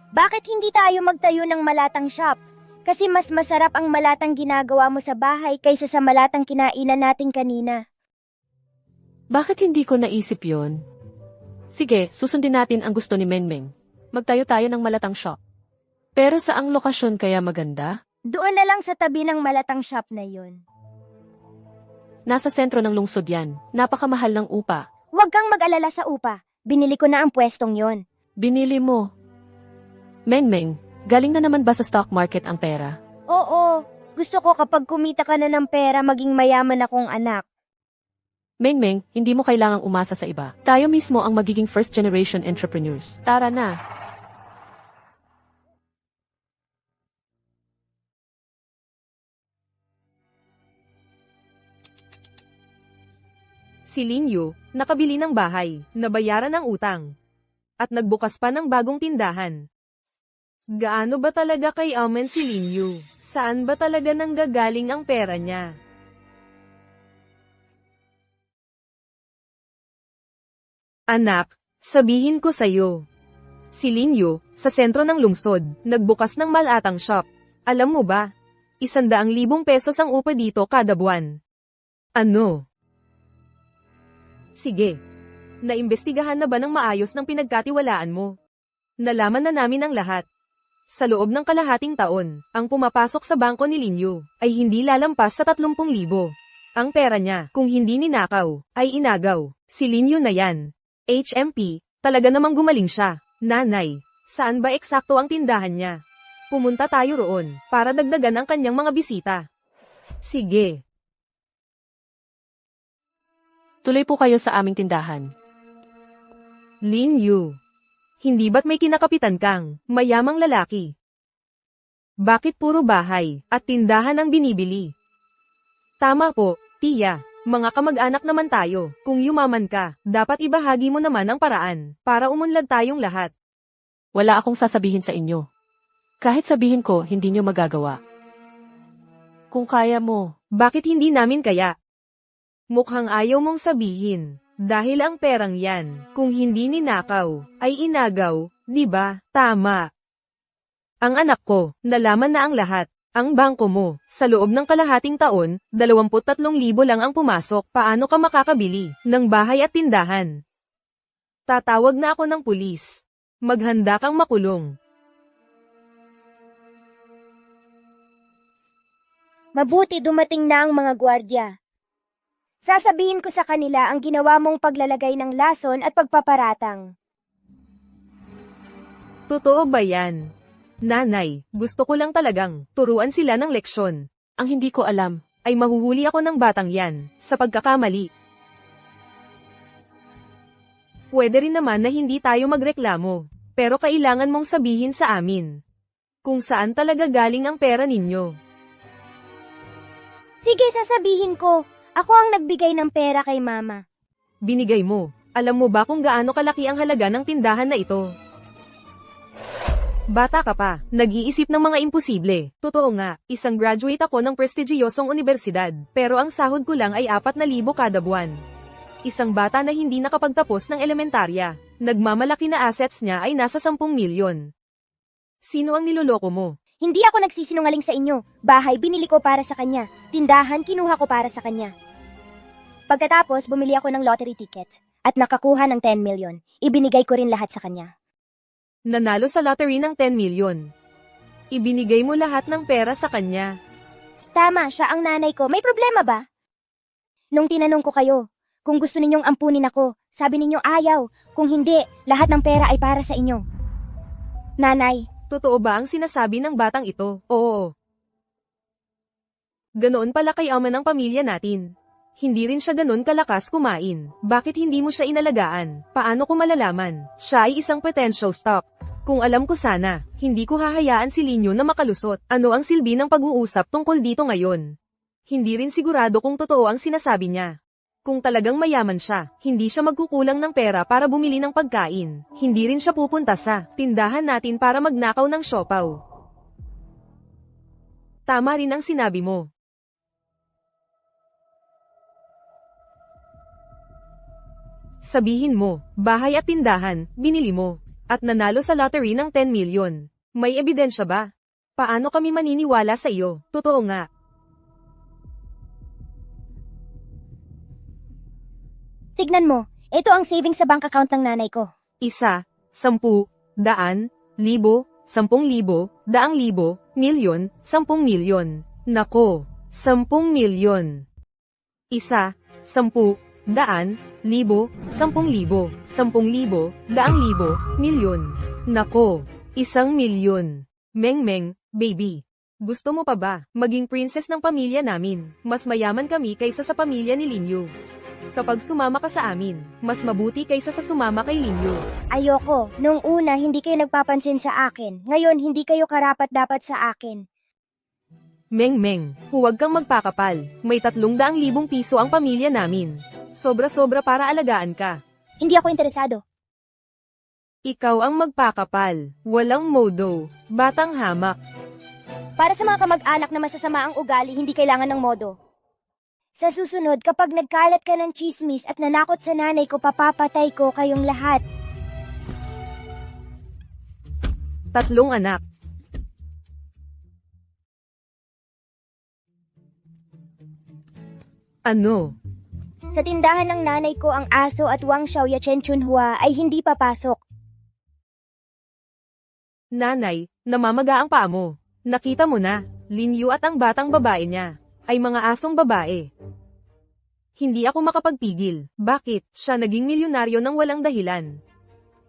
Bakit hindi tayo magtayo ng malatang shop? Kasi mas masarap ang malatang ginagawa mo sa bahay kaysa sa malatang kinainan natin kanina. Bakit hindi ko naisip yon? Sige, susundin natin ang gusto ni Menmeng. Magtayo tayo ng malatang shop. Pero saang lokasyon kaya maganda? Doon na lang sa tabi ng malatang shop na yun. Nasa sentro ng lungsod yan. Napakamahal ng upa. Huwag kang mag-alala sa upa. Binili ko na ang pwestong yon. Binili mo. Menmeng, galing na naman ba sa stock market ang pera? Oo, gusto ko kapag kumita ka na ng pera maging mayaman akong anak. Menmeng, hindi mo kailangang umasa sa iba. Tayo mismo ang magiging first generation entrepreneurs. Tara na. Si Linyo, nakabili ng bahay, nabayaran ang utang, at nagbukas pa ng bagong tindahan. Gaano ba talaga kay Amen si Linyo? Saan ba talaga nanggagaling ang pera niya? Anak, sabihin ko sa'yo. Si Linyo, sa sentro ng lungsod, nagbukas ng malatang shop. Alam mo ba? 100,000 pesos ang upa dito kada buwan. Ano? Sige. Naimbestigahan na ba ng maayos ng pinagkatiwalaan mo? Nalaman na namin ang lahat. Sa loob ng kalahating taon, ang pumapasok sa bangko ni Linyo ay hindi lalampas sa 30,000. Ang pera niya, kung hindi ninakaw, ay inagaw. Si Linyo na yan. HMP, talaga namang gumaling siya. Nanay, saan ba eksakto ang tindahan niya? Pumunta tayo roon, para dagdagan ang kanyang mga bisita. Sige. Tuloy po kayo sa aming tindahan. Linyo, hindi ba't may kinakapitan kang mayamang lalaki? Bakit puro bahay at tindahan ang binibili? Tama po, tiya. Mga kamag-anak naman tayo. Kung yumaman ka, dapat ibahagi mo naman ang paraan para umunlad tayong lahat. Wala akong sasabihin sa inyo. Kahit sabihin ko, hindi nyo magagawa. Kung kaya mo, Bakit hindi namin kaya? Mukhang ayaw mong sabihin. Dahil ang perang yan, kung hindi ninakaw, ay inagaw, di ba? Tama. Ang anak ko, nalaman na ang lahat. Ang bangko mo, sa loob ng kalahating taon, 23,000 lang ang pumasok. Paano ka makakabili ng bahay at tindahan? Tatawag na ako ng pulis. Maghanda kang makulong. Mabuti dumating na ang mga gwardya. Sasabihin ko sa kanila ang ginawa mong paglalagay ng lason at pagpaparatang. Totoo ba yan? Nanay, gusto ko lang talagang turuan sila ng leksyon. ang hindi ko alam, Ay mahuhuli ako ng batang yan, sa pagkakamali. Pwede rin naman na hindi tayo magreklamo, pero kailangan mong sabihin sa amin kung saan talaga galing ang pera ninyo. Sige, sasabihin ko. Ako ang nagbigay ng pera kay mama. Binigay mo. Alam mo ba kung gaano kalaki ang halaga ng tindahan na ito? Bata ka pa, nag-iisip ng mga imposible. Totoo nga, isang graduate ako ng prestigyosong universidad, pero ang sahod ko lang ay 4,000 kada buwan. Isang bata na hindi nakapagtapos ng elementarya, nagmamalaki na assets niya ay nasa 10 milyon. Sino ang niloloko mo? Hindi ako nagsisinungaling sa inyo. Bahay binili ko para sa kanya. Tindahan kinuha ko para sa kanya. Pagkatapos, bumili ako ng lottery ticket at nakakuha ng 10 million. Ibinigay ko rin lahat sa kanya. Nanalo sa lottery ng 10 milyon. Ibinigay mo lahat ng pera sa kanya. Tama, siya ang nanay ko. May problema ba? Nung tinanong ko kayo, kung gusto ninyong ampunin ako, sabi ninyo ayaw. Kung hindi, lahat ng pera ay para sa inyo. Nanay, Totoo ba ang sinasabi ng batang ito? Oo. Ganoon pala kay ama ng pamilya natin. Hindi rin siya ganoon kalakas kumain. Bakit hindi mo siya inalagaan? Paano ko malalaman? Siya ay isang potential stock. Kung alam ko sana, hindi ko hahayaan si Linyo na makalusot. Ano ang silbi ng pag-uusap tungkol dito ngayon? Hindi rin sigurado kung totoo ang sinasabi niya. Kung talagang mayaman siya, hindi siya magkukulang ng pera para bumili ng pagkain. Hindi rin siya pupunta sa tindahan natin para magnakaw ng siopaw. Tama rin ang sinabi mo. Sabihin mo, bahay at tindahan, binili mo, at nanalo sa lottery ng 10 milyon. May ebidensya ba? Paano kami maniniwala sa iyo? Totoo nga. tignan mo. Ito ang savings sa bank account ng nanay ko. 1, 10, 100, 1,000, 10,000, 100,000, milyon, 10 milyon. Nako, 10 milyon. 1, 10, 100, 1,000, 10,000, 10,000, 100,000, milyon. Nako, 1 milyon. Meng, baby. Gusto mo pa ba maging princess ng pamilya namin? Mas mayaman kami kaysa sa pamilya ni Linyo. Kapag sumama ka sa amin, mas mabuti kaysa sa sumama kay Linyo. Ayoko. Nung una, hindi kayo nagpapansin sa akin. Ngayon, hindi kayo karapat-dapat sa akin. Meng, huwag kang magpakapal. May 300,000 piso ang pamilya namin. Sobra-sobra para alagaan ka. Hindi ako interesado. Ikaw ang magpakapal. Walang modo. Batang hamak. Para sa mga kamag-anak na masasama ang ugali, hindi kailangan ng modo. Sa susunod, kapag nagkalat ka ng chismis at nanakot sa nanay ko, papapatay ko kayong lahat. 3 anak. Ano? Sa tindahan ng nanay ko, ang aso at Wang Xiaoya Chen Chunhua ay hindi papasok. Nanay, namamaga ang paa mo. Nakita mo na, Lin Yu at ang batang babae niya ay mga asong babae. Hindi ako makapagpigil. Bakit? Siya naging milyonaryo ng walang dahilan.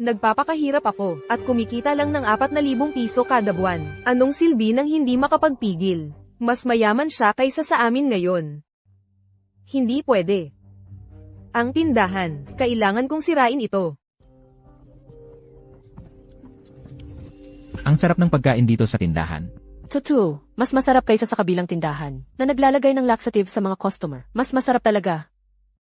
Nagpapakahirap ako at kumikita lang ng 4,000 piso kada buwan. Anong silbi ng hindi makapagpigil? Mas mayaman siya kaysa sa amin ngayon. Hindi pwede. Ang tindahan, kailangan kong sirain ito. Ang sarap ng pagkain dito sa tindahan. Totoo, mas masarap kaysa sa kabilang tindahan na naglalagay ng laxative sa mga customer. Mas masarap talaga.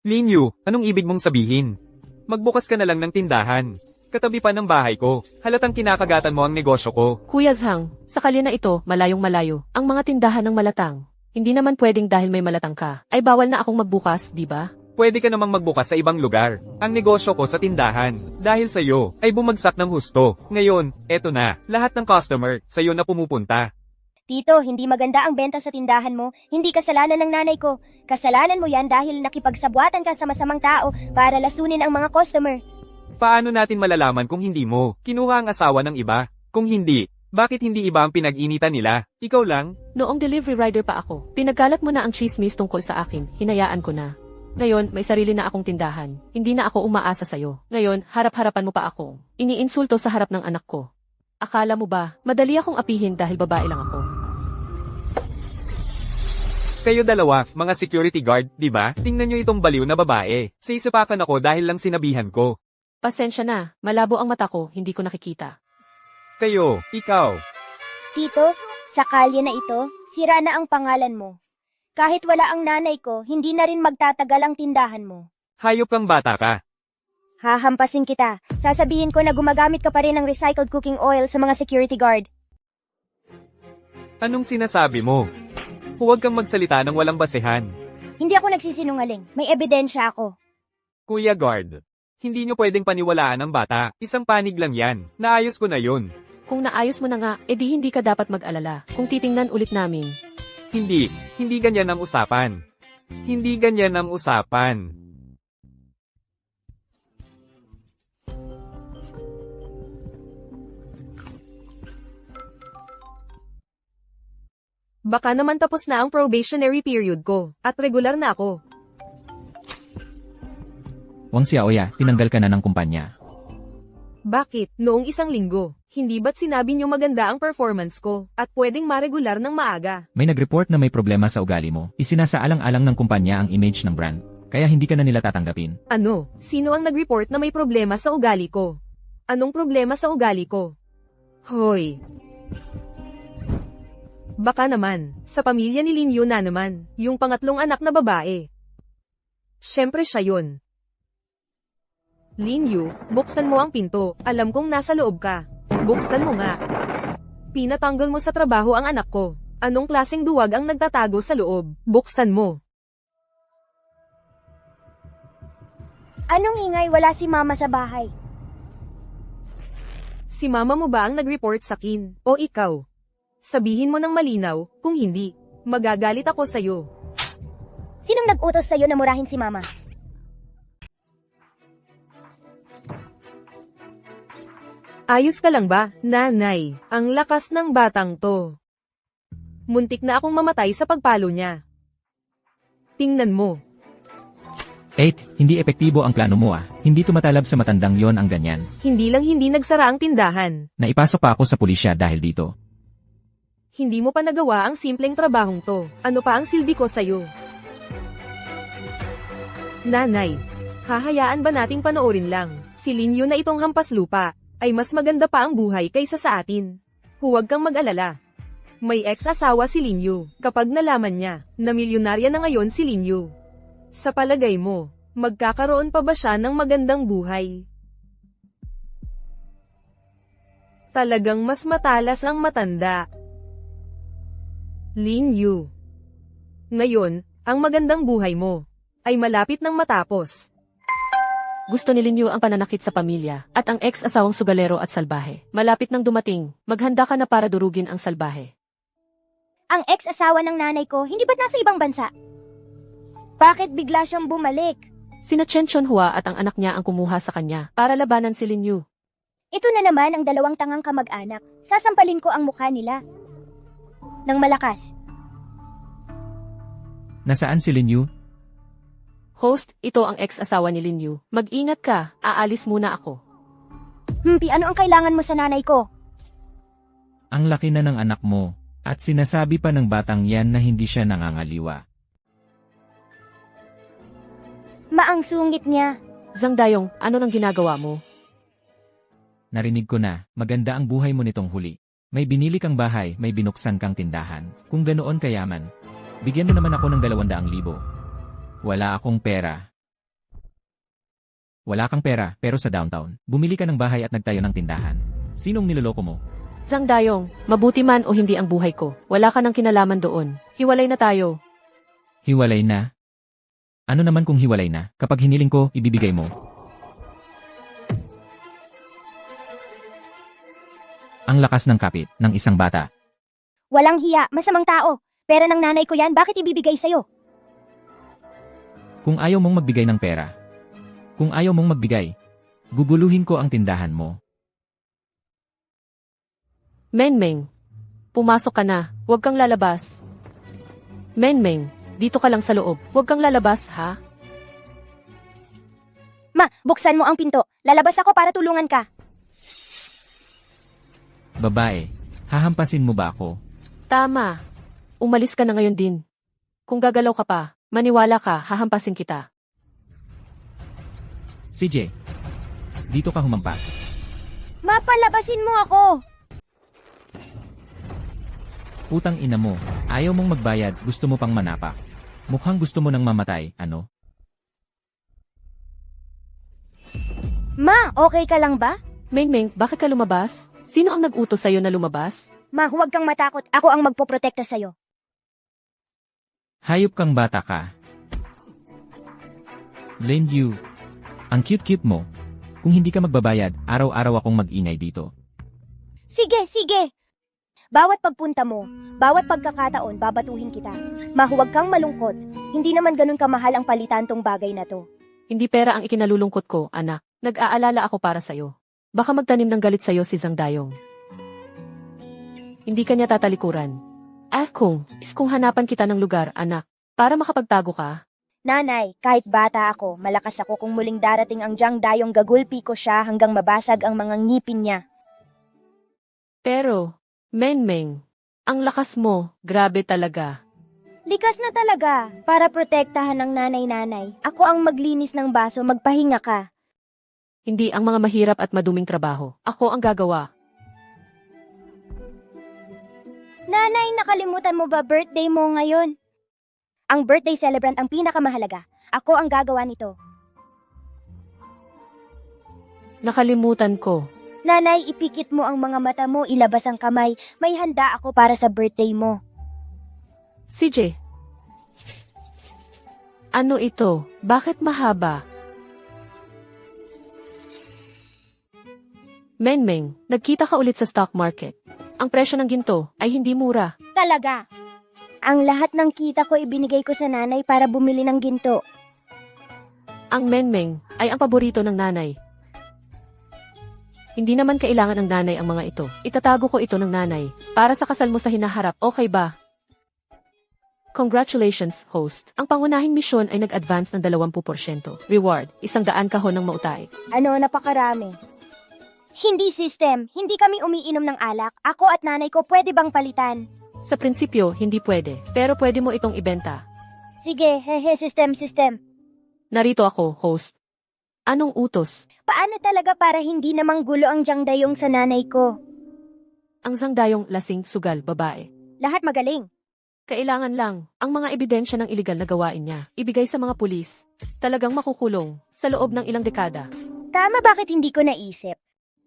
Lin Yu, anong ibig mong sabihin? Magbukas ka na lang ng tindahan. Katabi pa ng bahay ko. Halatang kinakagatan mo ang negosyo ko. Kuya Zhang, sakali na ito, malayong malayo. Ang mga tindahan ng malatang. Hindi naman pwedeng dahil may malatang ka, ay bawal na akong magbukas, di ba? Pwede ka namang magbukas sa ibang lugar. Ang negosyo ko sa tindahan. Dahil sa'yo, ay bumagsak ng husto. Ngayon, eto na. Lahat ng customer, sa'yo na pumupunta. Tito, hindi maganda ang benta sa tindahan mo. Hindi kasalanan ng nanay ko. Kasalanan mo yan dahil nakipagsabwatan ka sa masamang tao para lasunin ang mga customer. Paano natin malalaman kung hindi mo kinuha ang asawa ng iba? Kung hindi, bakit hindi iba ang pinag-initan nila? Ikaw lang? Noong delivery rider pa ako, pinagkalat mo na ang chismis tungkol sa akin, hinayaan ko na. Ngayon, may sarili na akong tindahan. Hindi na ako umaasa sa'yo. Ngayon, harap-harapan mo pa ako. Iniinsulto sa harap ng anak ko. Akala mo ba, madali akong apihin dahil babae lang ako? Kayo dalawa, mga security guard, di ba? Tingnan nyo itong baliw na babae. Sisipakan ako dahil lang sinabihan ko. Pasensya na, malabo ang mata ko, hindi ko nakikita. Kayo, ikaw. Tito, sa kalye na ito, sira na ang pangalan mo. Kahit wala ang nanay ko, hindi na rin magtatagal ang tindahan mo. Hayop kang bata ka. Hahampasin kita. Sasabihin ko na gumagamit ka pa rin ng recycled cooking oil sa mga security guard. Anong sinasabi mo? Huwag kang magsalita ng walang basehan. Hindi ako nagsisinungaling. May ebidensya ako. Kuya guard, hindi nyo pwedeng paniwalaan ang bata. Isang panig lang yan. Naayos ko na yun. Kung naayos mo na nga, edi hindi ka dapat mag-alala. Kung titingnan ulit namin. Hindi ganyan ang usapan. Hindi ganyan ang usapan. Baka naman tapos na ang probationary period ko, at regular na ako. Wang Xiaoya, tinanggal ka na ng kumpanya. Bakit? Noong 1 linggo, hindi ba't sinabi nyo maganda ang performance ko, at pwedeng maregular ng maaga? May nag-report na may problema sa ugali mo. Isinasaalang-alang ng kumpanya ang image ng brand. Kaya hindi ka na nila tatanggapin. Ano? Sino ang nag-report na may problema sa ugali ko? Anong problema sa ugali ko? Hoy! Baka naman, sa pamilya ni Lin Yu na naman, yung pangatlong anak na babae. Siyempre siya yun. Lin Yu, buksan mo ang pinto, alam kong nasa loob ka. Buksan mo nga. Pinatanggal mo sa trabaho ang anak ko. Anong klaseng duwag ang nagtatago sa loob? Buksan mo. Anong ingay, wala si mama sa bahay? Si mama mo ba ang nag-report sa akin? O ikaw? Sabihin mo ng malinaw, kung hindi, magagalit ako sa'yo. Sinong nag-utos sa'yo na murahin si mama? Ayos ka lang ba, nanay? Ang lakas ng batang to. Muntik na akong mamatay sa pagpalo niya. Tingnan mo. 8. Hindi epektibo ang plano mo ah. Hindi tumatalab sa matandang yon ang ganyan. Hindi nagsara ang tindahan. Naipasok pa ako sa pulisya dahil dito. Hindi mo pa nagawa ang simpleng trabahong to. Ano pa ang silbi ko sa'yo? Nanay, hahayaan ba nating panoorin lang? Si Lin Yu na itong hampas lupa, ay mas maganda pa ang buhay kaysa sa atin. Huwag kang mag-alala. May ex-asawa si Lin Yu, kapag nalaman niya, na milyonarya na ngayon si Lin Yu. Sa palagay mo, Magkakaroon pa ba siya ng magandang buhay? Talagang mas matalas ang matanda. Lin Yu. Ngayon, ang magandang buhay mo ay malapit nang matapos. Gusto ni Linyu ang pananakit sa pamilya, at ang ex-asawang sugalero at salbahe. Malapit nang dumating, maghanda ka na para durugin ang salbahe. Ang ex-asawa ng nanay ko, hindi ba't nasa ibang bansa? Bakit bigla siyang bumalik? Sina Chen Chonhua at ang anak niya ang kumuha sa kanya para labanan si Linyu. Ito na naman ang dalawang tangang kamag-anak. Sasampalin ko ang mukha nila. Nang malakas. Nasaan si Lin Yu? Host, ito ang ex-asawa ni Linyu. Mag-ingat ka, aalis muna ako. Ano ang kailangan mo sa nanay ko? Ang laki na ng anak mo, at sinasabi pa ng batang yan na hindi siya nangangaliwa. Maang sungit niya. Zhang Dayong, ano nang ginagawa mo? Narinig ko na, maganda ang buhay mo nitong huli. May binili kang bahay, may binuksan kang tindahan. Kung ganoon kayaman, bigyan mo naman ako ng 200,000. Wala akong pera. Wala kang pera, pero sa downtown, bumili ka ng bahay at nagtayo ng tindahan. Sinong niloloko mo? Zhang Dayong, mabuti man o hindi ang buhay ko, wala ka ng kinalaman doon. Hiwalay na tayo. Hiwalay na? Ano naman kung hiwalay na, kapag hiniling ko, ibibigay mo? Ang lakas ng kapit ng isang bata. Walang hiya, masamang tao. Pera ng nanay ko yan, bakit ibibigay sa'yo? Kung ayaw mong magbigay ng pera, kung ayaw mong magbigay, guguluhin ko ang tindahan mo. Menmeng, pumasok ka na, huwag kang lalabas. Menmeng, dito ka lang sa loob, huwag kang lalabas ha? Ma, buksan mo ang pinto. Lalabas ako para tulungan ka. Babae, hahampasin mo ba ako? Tama, umalis ka na ngayon din. Kung gagalaw ka pa, maniwala ka, hahampasin kita. CJ, dito ka humampas. Ma, palabasin mo ako. Putang ina mo, ayaw mong magbayad, gusto mo pang manapa. Mukhang gusto mo nang mamatay, ano? Ma, okay ka lang ba? Menmeng, bakit ka lumabas? Sino ang nag-utos sa'yo na lumabas? Ma, huwag kang matakot. Ako ang magpoprotekta sa'yo. Hayop kang bata ka. Lin Yu, ang cute-cute mo. Kung hindi ka magbabayad, araw-araw akong mag-ingay dito. Sige, sige. Bawat pagpunta mo, bawat pagkakataon, babatuhin kita. Ma, huwag kang malungkot. Hindi naman ganun kamahal ang palitan tong bagay na to. Hindi pera ang ikinalulungkot ko, anak. Nag-aalala ako para sa'yo. Baka magtanim ng galit sa'yo si Zhang Dayong. Hindi kanya tatalikuran. Kung hanapan kita ng lugar, anak, para makapagtago ka. Nanay, kahit bata ako, malakas ako kung muling darating ang Zhang Dayong, gagulpi ko siya hanggang mabasag ang mga ngipin niya. Pero, Menmeng, ang lakas mo, grabe talaga. Likas na talaga. Para protektahan ng nanay-nanay, ako ang maglinis ng baso, magpahinga ka. Hindi ang mga mahirap at maduming trabaho. Ako ang gagawa. Nanay, nakalimutan mo ba birthday mo ngayon? Ang birthday celebrant ang pinakamahalaga. Ako ang gagawa nito. Nakalimutan ko. Nanay, ipikit mo ang mga mata mo, ilabas ang kamay. May handa ako para sa birthday mo. CJ. Ano ito? Bakit mahaba? Menmeng, nagkita ka ulit sa stock market. Ang presyo ng ginto ay hindi mura. Talaga. Ang lahat ng kita ko ibinigay ko sa nanay para bumili ng ginto. Ang menmeng ay ang paborito ng nanay. Hindi naman kailangan ng nanay ang mga ito. Itatago ko ito ng nanay para sa kasal mo sa hinaharap, okay ba? Congratulations, host. Ang pangunahing misyon ay nag-advance ng 20%. Reward, 100 kahon ng mautay. Ano, napakarami. Hindi system, hindi kami umiinom ng alak. Ako at nanay ko pwede bang palitan? Sa prinsipyo, hindi pwede. Pero pwede mo itong ibenta. Sige, hehe, system. Narito ako, host. Anong utos? Paano talaga para hindi namang gulo ang Zhang Dayong sa nanay ko? Ang Zhang Dayong lasing, sugal, babae. Lahat magaling. Kailangan lang, ang mga ebidensya ng iligal na gawain niya, ibigay sa mga pulis. Talagang makukulong, sa loob ng ilang dekada. Tama, bakit hindi ko naisip?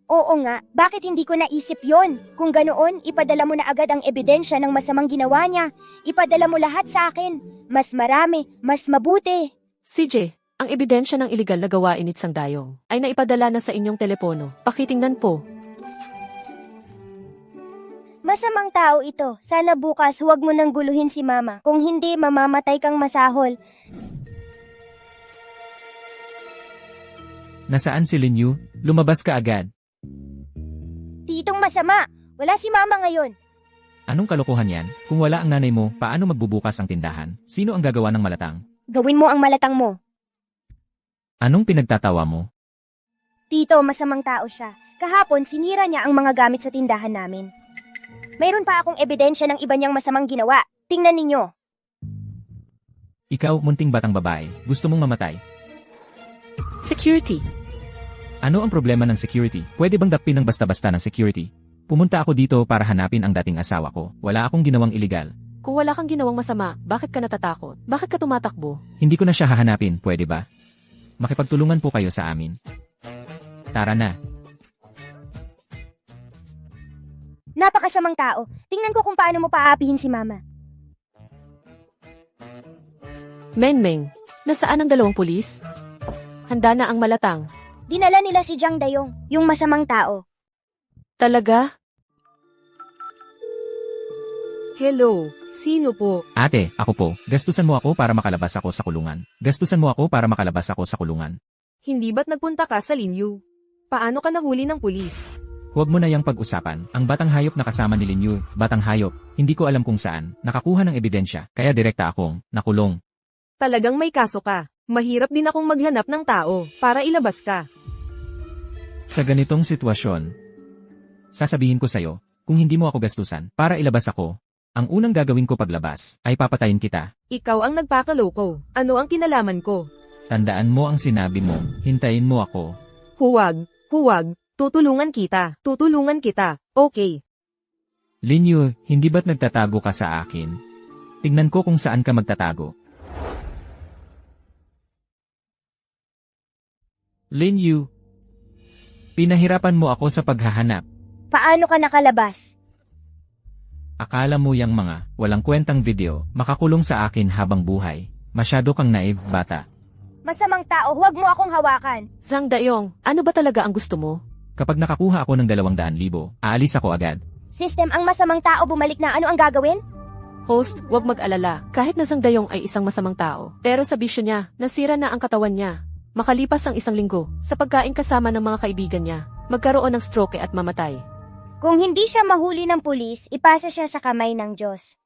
Oo nga, bakit hindi ko naisip yon? Kung ganoon, ipadala mo na agad ang ebidensya ng masamang ginawa niya. Ipadala mo lahat sa akin. Mas marami, mas mabuti. CJ, ang ebidensya ng iligal na gawain ni Sangdayong ay naipadala na sa inyong telepono. Pakitingnan po. Masamang tao ito. Sana bukas huwag mo nang guluhin si Mama. Kung hindi, mamamatay kang masahol. Nasaan si Lin Yu? Lumabas ka agad. Titong masama. Wala si Mama ngayon. Anong kalokohan yan? Kung wala ang nanay mo, paano magbubukas ang tindahan? Sino ang gagawa ng malatang? Gawin mo ang malatang mo. Anong pinagtatawa mo? Tito, masamang tao siya. Kahapon, sinira niya ang mga gamit sa tindahan namin. Mayroon pa akong ebidensya ng iba niyang masamang ginawa. Tingnan ninyo. Ikaw, munting batang babae, gusto mong mamatay. Security. Ano ang problema ng security? Pwede bang dakpin ng basta-basta ng security? Pumunta ako dito para hanapin ang dating asawa ko. Wala akong ginawang iligal. Kung wala kang ginawang masama, bakit ka natatakot? Bakit ka tumatakbo? Hindi ko na siya hahanapin, pwede ba? Makipagtulungan po kayo sa amin. Tara na. Napakasamang tao. Tingnan ko kung paano mo paaapihin si Mama. Menmeng, nasaan ang dalawang pulis? Handa na ang malatang. Dinala nila si Jiang Dayong, yung masamang tao. Talaga? Hello, sino po? Ate, ako po. Gastusan mo ako para makalabas ako sa kulungan. Gastusan mo ako para makalabas ako sa kulungan. Hindi ba't nagpunta ka sa Linyu? Paano ka nahuli ng pulis? Huwag mo na yang pag-usapan. Ang batang hayop na kasama ni Lin Yu, batang hayop, hindi ko alam kung saan, nakakuha ng ebidensya, kaya direkta akong nakulong. Talagang may kaso ka. Mahirap din akong maghanap ng tao para ilabas ka. Sa ganitong sitwasyon, sasabihin ko sa'yo, kung hindi mo ako gastusan para ilabas ako, ang unang gagawin ko paglabas ay papatayin kita. Ikaw ang nagpakaloko. Ano ang kinalaman ko? Tandaan mo ang sinabi mo, hintayin mo ako. Huwag, huwag. Tutulungan kita. Tutulungan kita. Okay. Lin Yu, hindi ba't nagtatago ka sa akin? Tignan ko kung saan ka magtatago. Lin Yu, pinahirapan mo ako sa paghahanap. Paano ka nakalabas? Akala mo yang mga walang kwentang video makakulong sa akin habang buhay. Masyado kang naive, bata. Masamang tao, huwag mo akong hawakan. Sangdayong, ano ba talaga ang gusto mo? Kapag nakakuha ako ng 200,000, aalis ako agad. System, ang masamang tao bumalik na, ano ang gagawin? Host, huwag mag-alala. Kahit na Sangdayong ay isang masamang tao, pero sa bisyo niya, nasira na ang katawan niya. Makalipas ang 1 linggo, sa pagkain kasama ng mga kaibigan niya, magkaroon ng stroke at mamatay. Kung hindi siya mahuli ng pulis, ipasa siya sa kamay ng Diyos.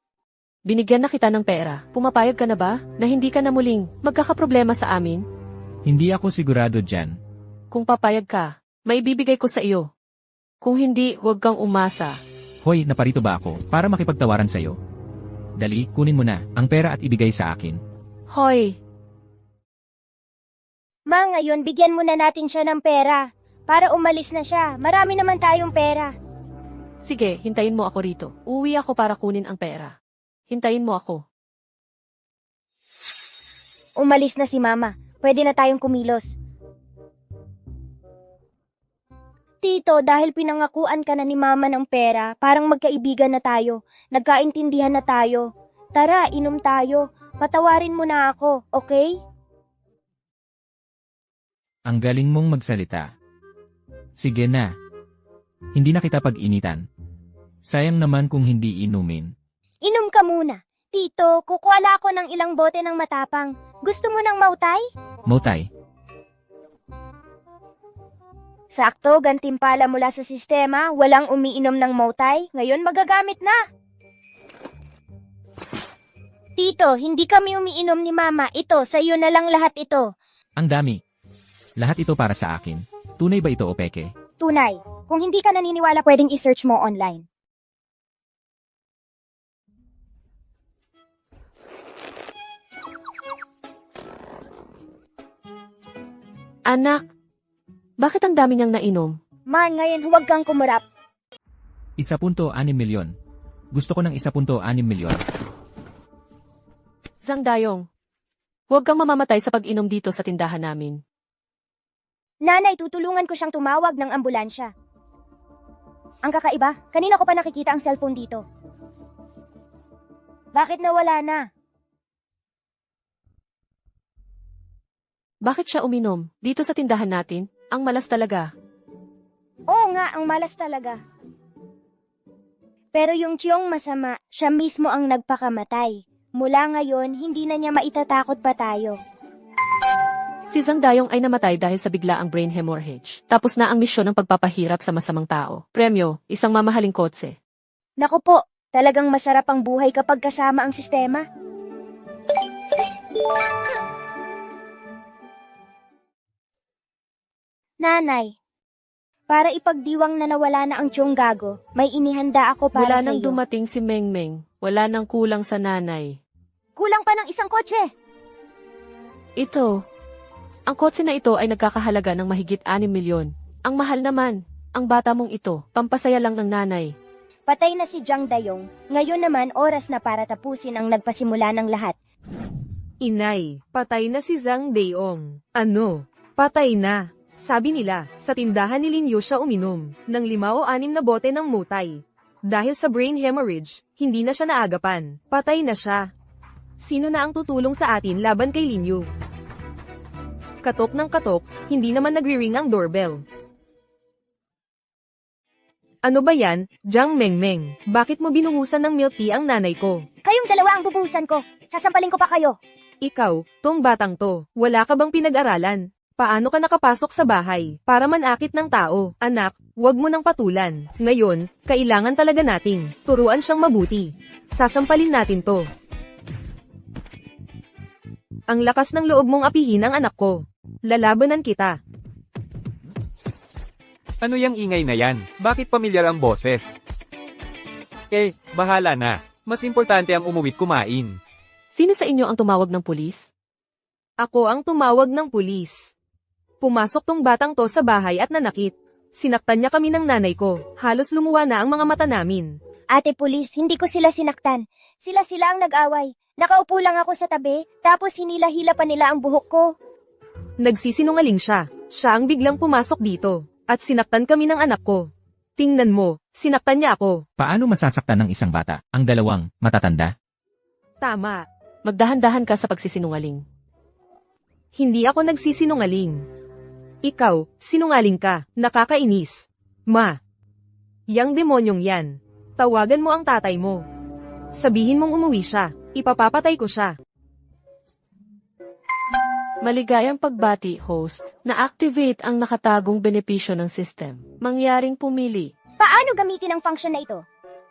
Binigyan na kita ng pera. Pumapayag ka na ba na hindi ka na muling magkakaproblema sa amin? Hindi ako sigurado dyan. Kung papayag ka, may bibigay ko sa iyo. Kung hindi, huwag kang umasa. Hoy, naparito ba ako para makipagtawaran sa'yo? Dali, kunin mo na ang pera at ibigay sa akin. Hoy, Ma, ngayon bigyan muna natin siya ng pera. Para umalis na siya. Marami naman tayong pera. sige, hintayin mo ako rito. Uwi ako para kunin ang pera. Hintayin mo ako. Umalis na si Mama. Pwede na tayong kumilos. Tito, dahil pinangakuan ka na ni Mama ng pera, parang magkaibigan na tayo. Nagkaintindihan na tayo. Tara, inom tayo. Patawarin mo na ako, okay? Ang galing mong magsalita. Sige na. Hindi na kita pag-initan. Sayang naman kung hindi inumin. Inom ka muna. Tito, kukuwala ako ng ilang bote ng matapang. Gusto mo ng mautay? Motay, Sakto, gantimpala mula sa sistema, walang umiinom ng mautay. Ngayon magagamit na. Tito, hindi kami umiinom ni Mama. Ito, sa iyo na lang lahat ito. ang dami. Lahat ito para sa akin. Tunay ba ito o peke? Tunay. Kung hindi ka naniniwala, pwedeng i-search mo online. Anak, bakit ang dami niyang nainom? Man, ngayon huwag kang kumurap. 1.6 milyon. Gusto ko ng 1.6 milyon. Zhang Dayong, huwag kang mamamatay sa pag-inom dito sa tindahan namin. Nanay, tutulungan ko siyang tumawag ng ambulansya. Ang kakaiba, kanina ko pa nakikita ang cellphone dito. Bakit nawala na? Bakit siya uminom? Dito sa tindahan natin? Ang malas talaga. Oo nga, ang malas talaga. Pero yung Chiyong masama, siya mismo ang nagpakamatay. Mula ngayon, hindi na niya maitatakot pa tayo. Si Zhang Dayong ay namatay dahil sa biglaang brain hemorrhage. Tapos na ang misyon ng pagpapahirap sa masamang tao. Premyo, isang mamahaling kotse. Naku po, talagang masarap ang buhay kapag kasama ang sistema. Nanay, para ipagdiwang na nawala na ang Chiyong gago, may inihanda ako para Wala sa nang iyo. dumating si Mengmeng. Wala nang kulang sa nanay. Kulang pa ng isang kotse. Ito. Ang kotse na ito ay nagkakahalaga ng mahigit 6 milyon. Ang mahal naman. Ang bata mong ito, pampasaya lang ng nanay. Patay na si Zhang Dayong. Ngayon naman oras na para tapusin ang nagpasimula ng lahat. Inay, patay na si Zhang Dayong. Ano? Patay na. Sabi nila, sa tindahan ni Lin Yu siya uminom ng 5 o 6 na bote ng mutay. Dahil sa brain hemorrhage, hindi na siya naagapan. Patay na siya. Sino na ang tutulong sa atin laban kay Lin Yu? Katok ng katok, hindi naman nagri-ring ang doorbell. Ano ba yan, Jiang Mengmeng? Bakit mo binuhusan ng milk tea ang nanay ko? Kayong dalawa ang bubuhusan ko. Sasampalin ko pa kayo. Ikaw, tong batang to, wala ka bang pinag-aralan? Paano ka nakapasok sa bahay? Para manakit ng tao. Anak, wag mo nang patulan. Ngayon, kailangan talaga nating turuan siyang mabuti. Sasampalin natin to. Ang lakas ng loob mong apihin ang anak ko. Lalabanan kita. Ano yang ingay na yan? Bakit pamilyar ang boses? Bahala na. Mas importante ang umuwit kumain. Sino sa inyo ang tumawag ng pulis? Ako ang tumawag ng pulis. Pumasok tong batang to sa bahay at nanakit. Sinaktan niya kami ng nanay ko. Halos lumuwa na ang mga mata namin. Ate pulis, hindi ko sila sinaktan. Sila ang nag-away. Nakaupo lang ako sa tabi, tapos hinila-hila pa nila ang buhok ko. Nagsisinungaling siya. Siya ang biglang pumasok dito. At sinaktan kami ng anak ko. Tingnan mo, sinaktan niya ako. Paano masasaktan ng isang bata? Ang dalawang, matatanda? Tama. Magdahan-dahan ka sa pagsisinungaling. Hindi ako nagsisinungaling. Ikaw, sinungaling ka, nakakainis. Ma. Yang demonyong yan. Tawagan mo ang tatay mo. Sabihin mong umuwi siya, ipapapatay ko siya. Maligayang pagbati, host. Na-activate ang nakatagong benepisyo ng system. Mangyaring pumili. Paano gamitin ang function na ito?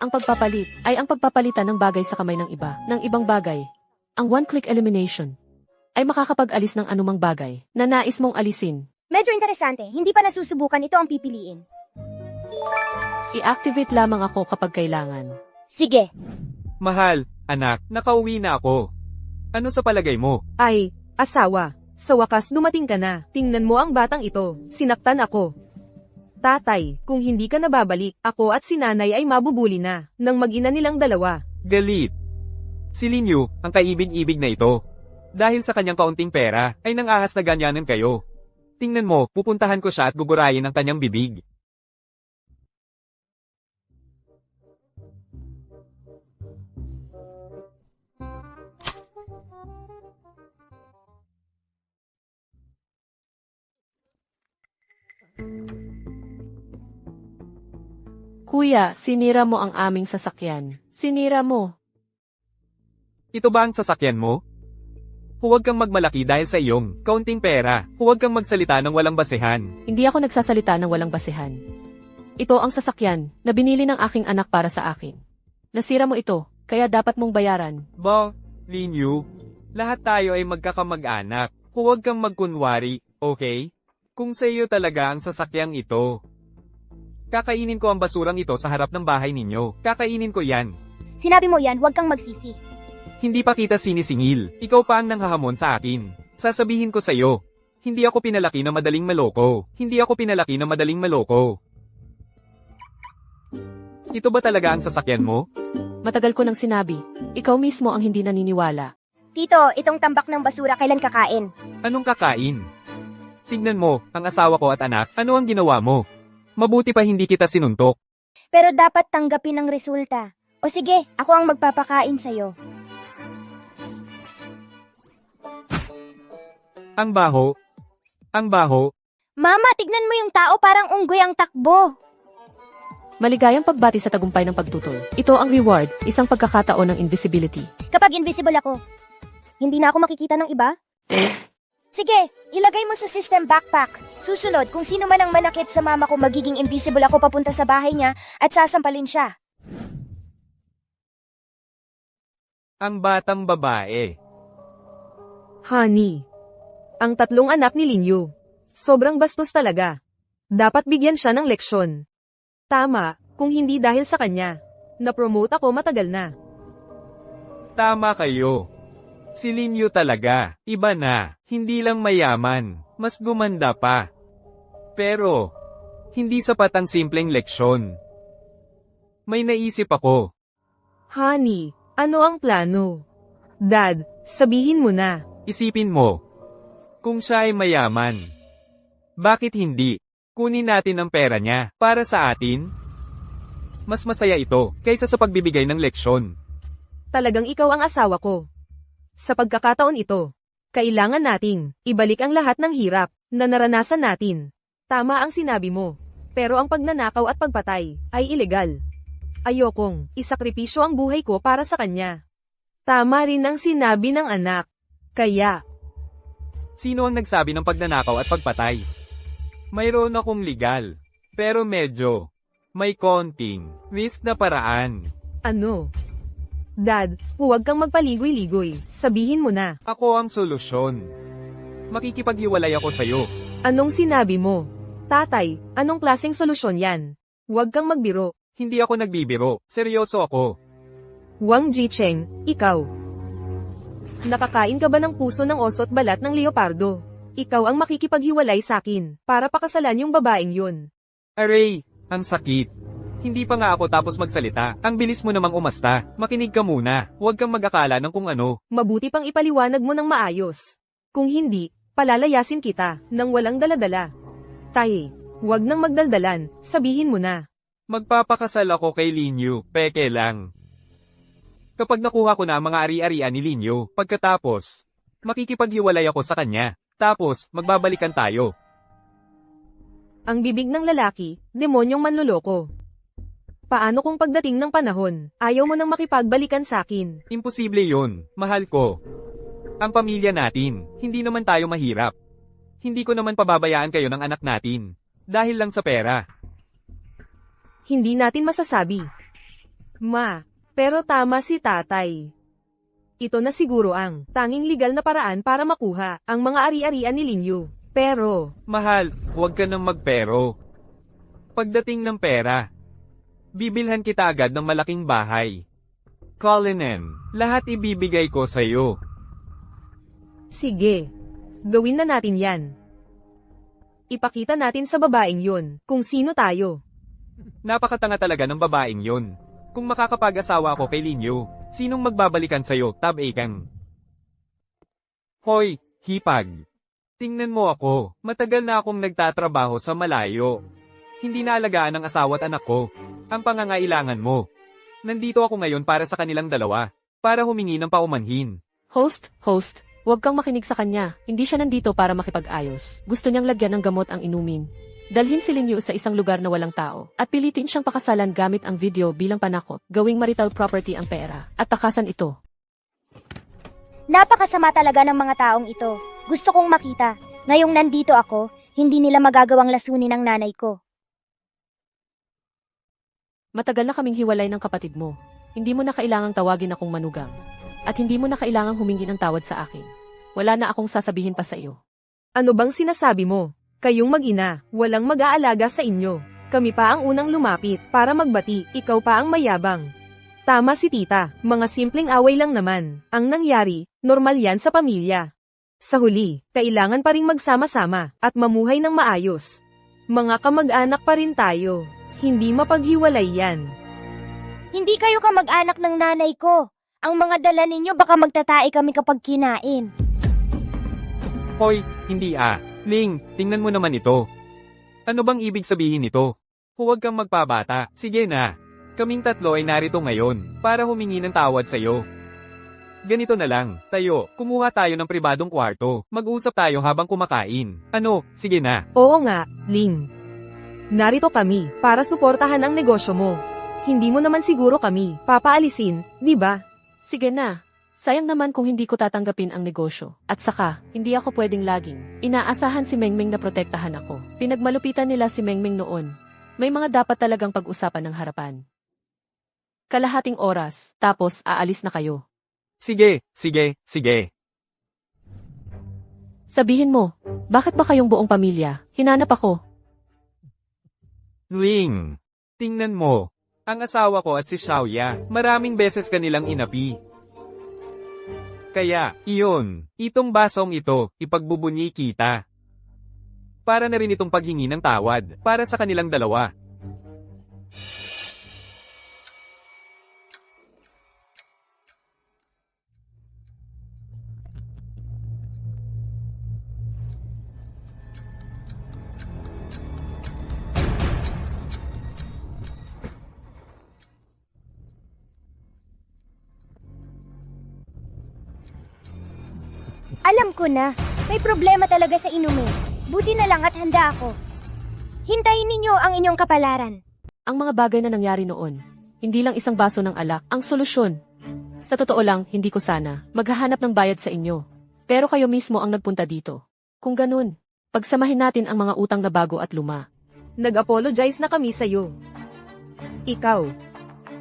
Ang pagpapalit ay ang pagpapalitan ng bagay sa kamay ng iba, ng ibang bagay. Ang one-click elimination ay makakapag-alis ng anumang bagay na nais mong alisin. Medyo interesante, hindi pa nasusubukan, ito ang pipiliin. I-activate lamang ako kapag kailangan. Sige. Mahal, anak, nakauwi na ako. Ano sa palagay mo? Ay, asawa. Sa wakas dumating ka na. Tingnan mo ang batang ito. Sinaktan ako. Tatay, kung hindi ka nababalik, ako at si nanay ay mabubuli na, ng mag-ina nilang dalawa. Galit. Si Lin Yu, ang kaibig-ibig na ito. Dahil sa kanyang kaunting pera, ay nangahas na ganyanan kayo. Tingnan mo, pupuntahan ko siya at gugurayin ang kanyang bibig. Kuya, sinira mo ang aming sasakyan. Sinira mo. Ito ba ang sasakyan mo? Huwag kang magmalaki dahil sa iyong kaunting pera. Huwag kang magsalita ng walang basehan. Hindi ako nagsasalita ng walang basehan. Ito ang sasakyan na binili ng aking anak para sa akin. Nasira mo ito, kaya dapat mong bayaran. Lin Yu, lahat tayo ay magkakamag-anak. Huwag kang magkunwari, okay? Kung sa iyo talaga ang sasakyang ito. Kakainin ko ang basurang ito sa harap ng bahay ninyo. Kakainin ko yan. Sinabi mo yan, huwag kang magsisi. Hindi pa kita sinisingil. Ikaw pa ang nanghahamon sa akin. Sasabihin ko sa iyo. Hindi ako pinalaki na madaling maloko. Hindi ako pinalaki na madaling maloko. Ito ba talaga ang sasakyan mo? Matagal ko nang sinabi, ikaw mismo ang hindi naniniwala. Tito, itong tambak ng basura kailan kakain? Anong kakain? Tignan mo, ang asawa ko at anak, ano ang ginawa mo? Mabuti pa hindi kita sinuntok. Pero dapat tanggapin ang resulta. O sige, ako ang magpapakain sa'yo. Ang baho. Ang baho. Mama, tignan mo yung tao parang unggoy ang takbo. Maligayang pagbati sa tagumpay ng pagtutol. Ito ang reward, isang pagkakataon ng invisibility. Kapag invisible ako, hindi na ako makikita ng iba? Sige, ilagay mo sa system backpack. Susunod, kung sino man ang manakit sa mama ko, magiging invisible ako papunta sa bahay niya at sasampalin siya. Ang batang babae. Honey. Ang 3 anak ni Linyu. Sobrang bastos talaga. Dapat bigyan siya ng leksyon. Tama, kung hindi dahil sa kanya. Na-promote ako matagal na. Tama kayo. Si Linyu talaga, iba na, hindi lang mayaman, mas gumanda pa. Pero, hindi sapat ang simpleng leksyon. May naisip ako. Honey, ano ang plano? Dad, sabihin mo na. Isipin mo, kung siya ay mayaman, bakit hindi? Kunin natin ang pera niya para sa atin? Mas masaya ito kaysa sa pagbibigay ng leksyon. Talagang ikaw ang asawa ko. Sa pagkakataon ito, kailangan nating ibalik ang lahat ng hirap na naranasan natin. Tama ang sinabi mo, pero ang pagnanakaw at pagpatay ay ilegal. Ayokong isakripisyo ang buhay ko para sa kanya. Tama rin ang sinabi ng anak. Kaya, Sino ang nagsabi ng pagnanakaw at pagpatay? Mayroon akong legal, pero medyo may konting risk na paraan. ano? Dad, huwag kang magpaligoy-ligoy. Sabihin mo na. Ako ang solusyon. Makikipaghiwalay ako sa'yo. Anong sinabi mo? Tatay, anong klaseng solusyon yan? Huwag kang magbiro. Hindi ako nagbibiro, seryoso ako. Wang Jicheng, ikaw. Nakakain ka ba ng puso ng oso at balat ng leopardo? Ikaw ang makikipaghiwalay sakin, para pakasalan yung babaeng yun. Aray, ang sakit. Hindi pa nga ako tapos magsalita. Ang bilis mo namang umasta. Makinig ka muna. Huwag kang mag-akala ng kung ano. Mabuti pang ipaliwanag mo ng maayos. Kung hindi, palalayasin kita, nang walang daladala. Tay, huwag nang magdaldalan, sabihin mo na. Magpapakasal ako kay Linyu, peke lang. Kapag nakuha ko na ang mga ari-arian ni Linyu, pagkatapos, makikipaghiwalay ako sa kanya. Tapos, magbabalikan tayo. Ang bibig ng lalaki, demonyong manloloko. Paano kung pagdating ng panahon, ayaw mo nang makipagbalikan sakin? Imposible yun, mahal ko. Ang pamilya natin, hindi naman tayo mahirap. Hindi ko naman pababayaan kayo ng anak natin. Dahil lang sa pera. Hindi natin masasabi. Ma, pero tama si tatay. Ito na siguro ang tanging legal na paraan para makuha ang mga ari-arian ni Linyu. Pero, Mahal, huwag ka nang magpero. Pagdating ng pera, bibilhan kita agad ng malaking bahay. Cullinan, lahat ibibigay ko sa'yo. sige. Gawin na natin yan. Ipakita natin sa babaeng yun kung sino tayo. Napakatanga talaga ng babaeng yun. Kung makakapag-asawa ako kay Linyu, sinong magbabalikan sa'yo, tab-akang? Hoy, hipag. Tingnan mo ako, matagal na akong nagtatrabaho sa malayo. Hindi naalagaan ang asawa at anak ko. Ang pangangailangan mo. Nandito ako ngayon para sa kanilang dalawa. Para humingi ng paumanhin. Host, huwag kang makinig sa kanya. Hindi siya nandito para makipag-ayos. Gusto niyang lagyan ng gamot ang inumin. Dalhin si Linyu sa isang lugar na walang tao, at pilitin siyang pakasalan gamit ang video bilang panakot, gawing marital property ang pera, at takasan ito. Napakasama talaga ng mga taong ito. Gusto kong makita. Ngayong nandito ako, hindi nila magagawang lasunin ang nanay ko. Matagal na kaming hiwalay ng kapatid mo. Hindi mo na kailangang tawagin akong manugang. At hindi mo na kailangang humingi ng tawad sa akin. Wala na akong sasabihin pa sa iyo. Ano bang sinasabi mo? Kayong mag-ina, walang mag-aalaga sa inyo. Kami pa ang unang lumapit para magbati, ikaw pa ang mayabang. Tama si tita, mga simpleng away lang naman. Ang nangyari, normal yan sa pamilya. Sa huli, kailangan pa ring magsama-sama at mamuhay ng maayos. Mga kamag-anak pa rin tayo. Hindi mapaghiwalay yan. Hindi kayo kamag-anak ng nanay ko. Ang mga dala ninyo baka magtatae kami kapag kinain. Hoy, hindi ah. Ling, tingnan mo naman ito. Ano bang ibig sabihin nito? Huwag kang magpabata. Sige na. Kaming tatlo ay narito ngayon para humingi ng tawad sa'yo. Ganito na lang, tayo, kumuha tayo ng pribadong kwarto. Mag-usap tayo habang kumakain. Ano, sige na. Oo nga, Ling. Narito kami para suportahan ang negosyo mo. Hindi mo naman siguro kami papaalisin, di ba? Sige na. Sayang naman kung hindi ko tatanggapin ang negosyo. At saka, hindi ako pwedeng laging. Inaasahan si Mengmeng na protektahan ako. Pinagmalupitan nila si Mengmeng noon. May mga dapat talagang pag-usapan ng harapan. Kalahating oras, tapos aalis na kayo. Sige, sige, sige. Sabihin mo, bakit ba kayong buong pamilya? Hinanap ako. Ling, tingnan mo. Ang asawa ko at si Xiaoya, maraming beses kanilang inapi. Kaya, iyon, itong basong ito, ipagbubunyi kita. Para na rin itong paghingi ng tawad, para sa kanilang dalawa. Alam ko na, may problema talaga sa inumin. Buti na lang at handa ako. Hintayin ninyo ang inyong kapalaran. Ang mga bagay na nangyari noon, hindi lang isang baso ng alak ang solusyon. Sa totoo lang, hindi ko sana maghahanap ng bayad sa inyo. Pero kayo mismo ang nagpunta dito. Kung ganun, pagsamahin natin ang mga utang na bago at luma. Nag-apologize na kami sa'yo. Ikaw,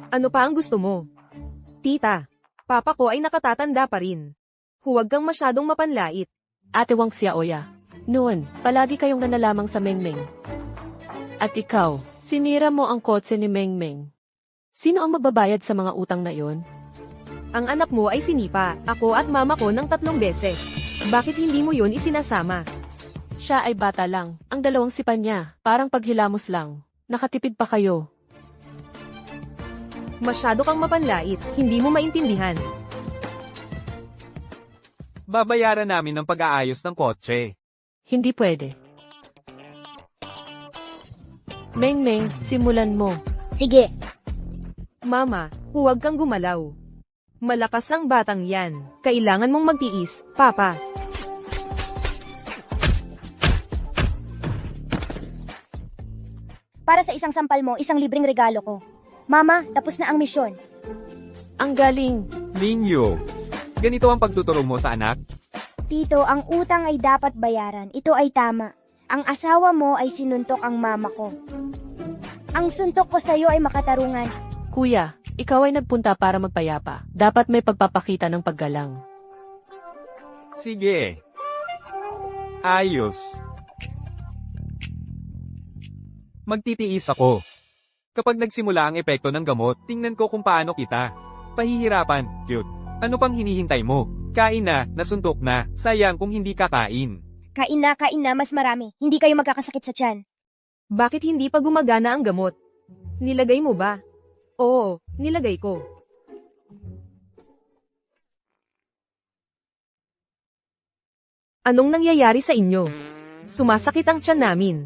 ano pa ang gusto mo? Tita, papa ko ay nakatatanda pa rin. Huwag kang masyadong mapanlait. Ate Wang Xiaoya, noon, palagi kayong nanalamang sa Mengmeng. At ikaw, sinira mo ang kotse ni Mengmeng. Sino ang magbabayad sa mga utang na iyon? Ang anak mo ay sinipa, ako at mama ko ng 3 beses. Bakit hindi mo yun isinasama? Siya ay bata lang. Ang dalawang sipa niya, parang paghilamos lang. Nakatipid pa kayo. Masyado kang mapanlait, hindi mo maintindihan. Babayaran namin ng pag-aayos ng kotse. Hindi pwede. Mengmeng, simulan mo. Sige, Mama, huwag kang gumalaw. Malakas ang batang yan. Kailangan mong magtiis, Papa. para sa isang sampal mo, isang libreng regalo ko. Mama, tapos na ang misyon. Ang galing. Linyo, ganito ang pagtuturo mo sa anak? Tito, ang utang ay dapat bayaran. Ito ay tama. Ang asawa mo ay sinuntok ang mama ko. Ang suntok ko sa'yo ay makatarungan. Kuya, ikaw ay nagpunta para magpayapa. Dapat may pagpapakita ng paggalang. Sige. Ayos. Magtitiis ako. Kapag nagsimula ang epekto ng gamot, tingnan ko kung paano kita. Pahihirapan, cute. Ano pang hinihintay mo? Kain na, nasuntok na. Sayang kung hindi kakain. Kain na, mas marami. Hindi kayo magkakasakit sa tiyan. Bakit hindi pa gumagana ang gamot? Nilagay mo ba? Oo, nilagay ko. Anong nangyayari sa inyo? Sumasakit ang tiyan namin.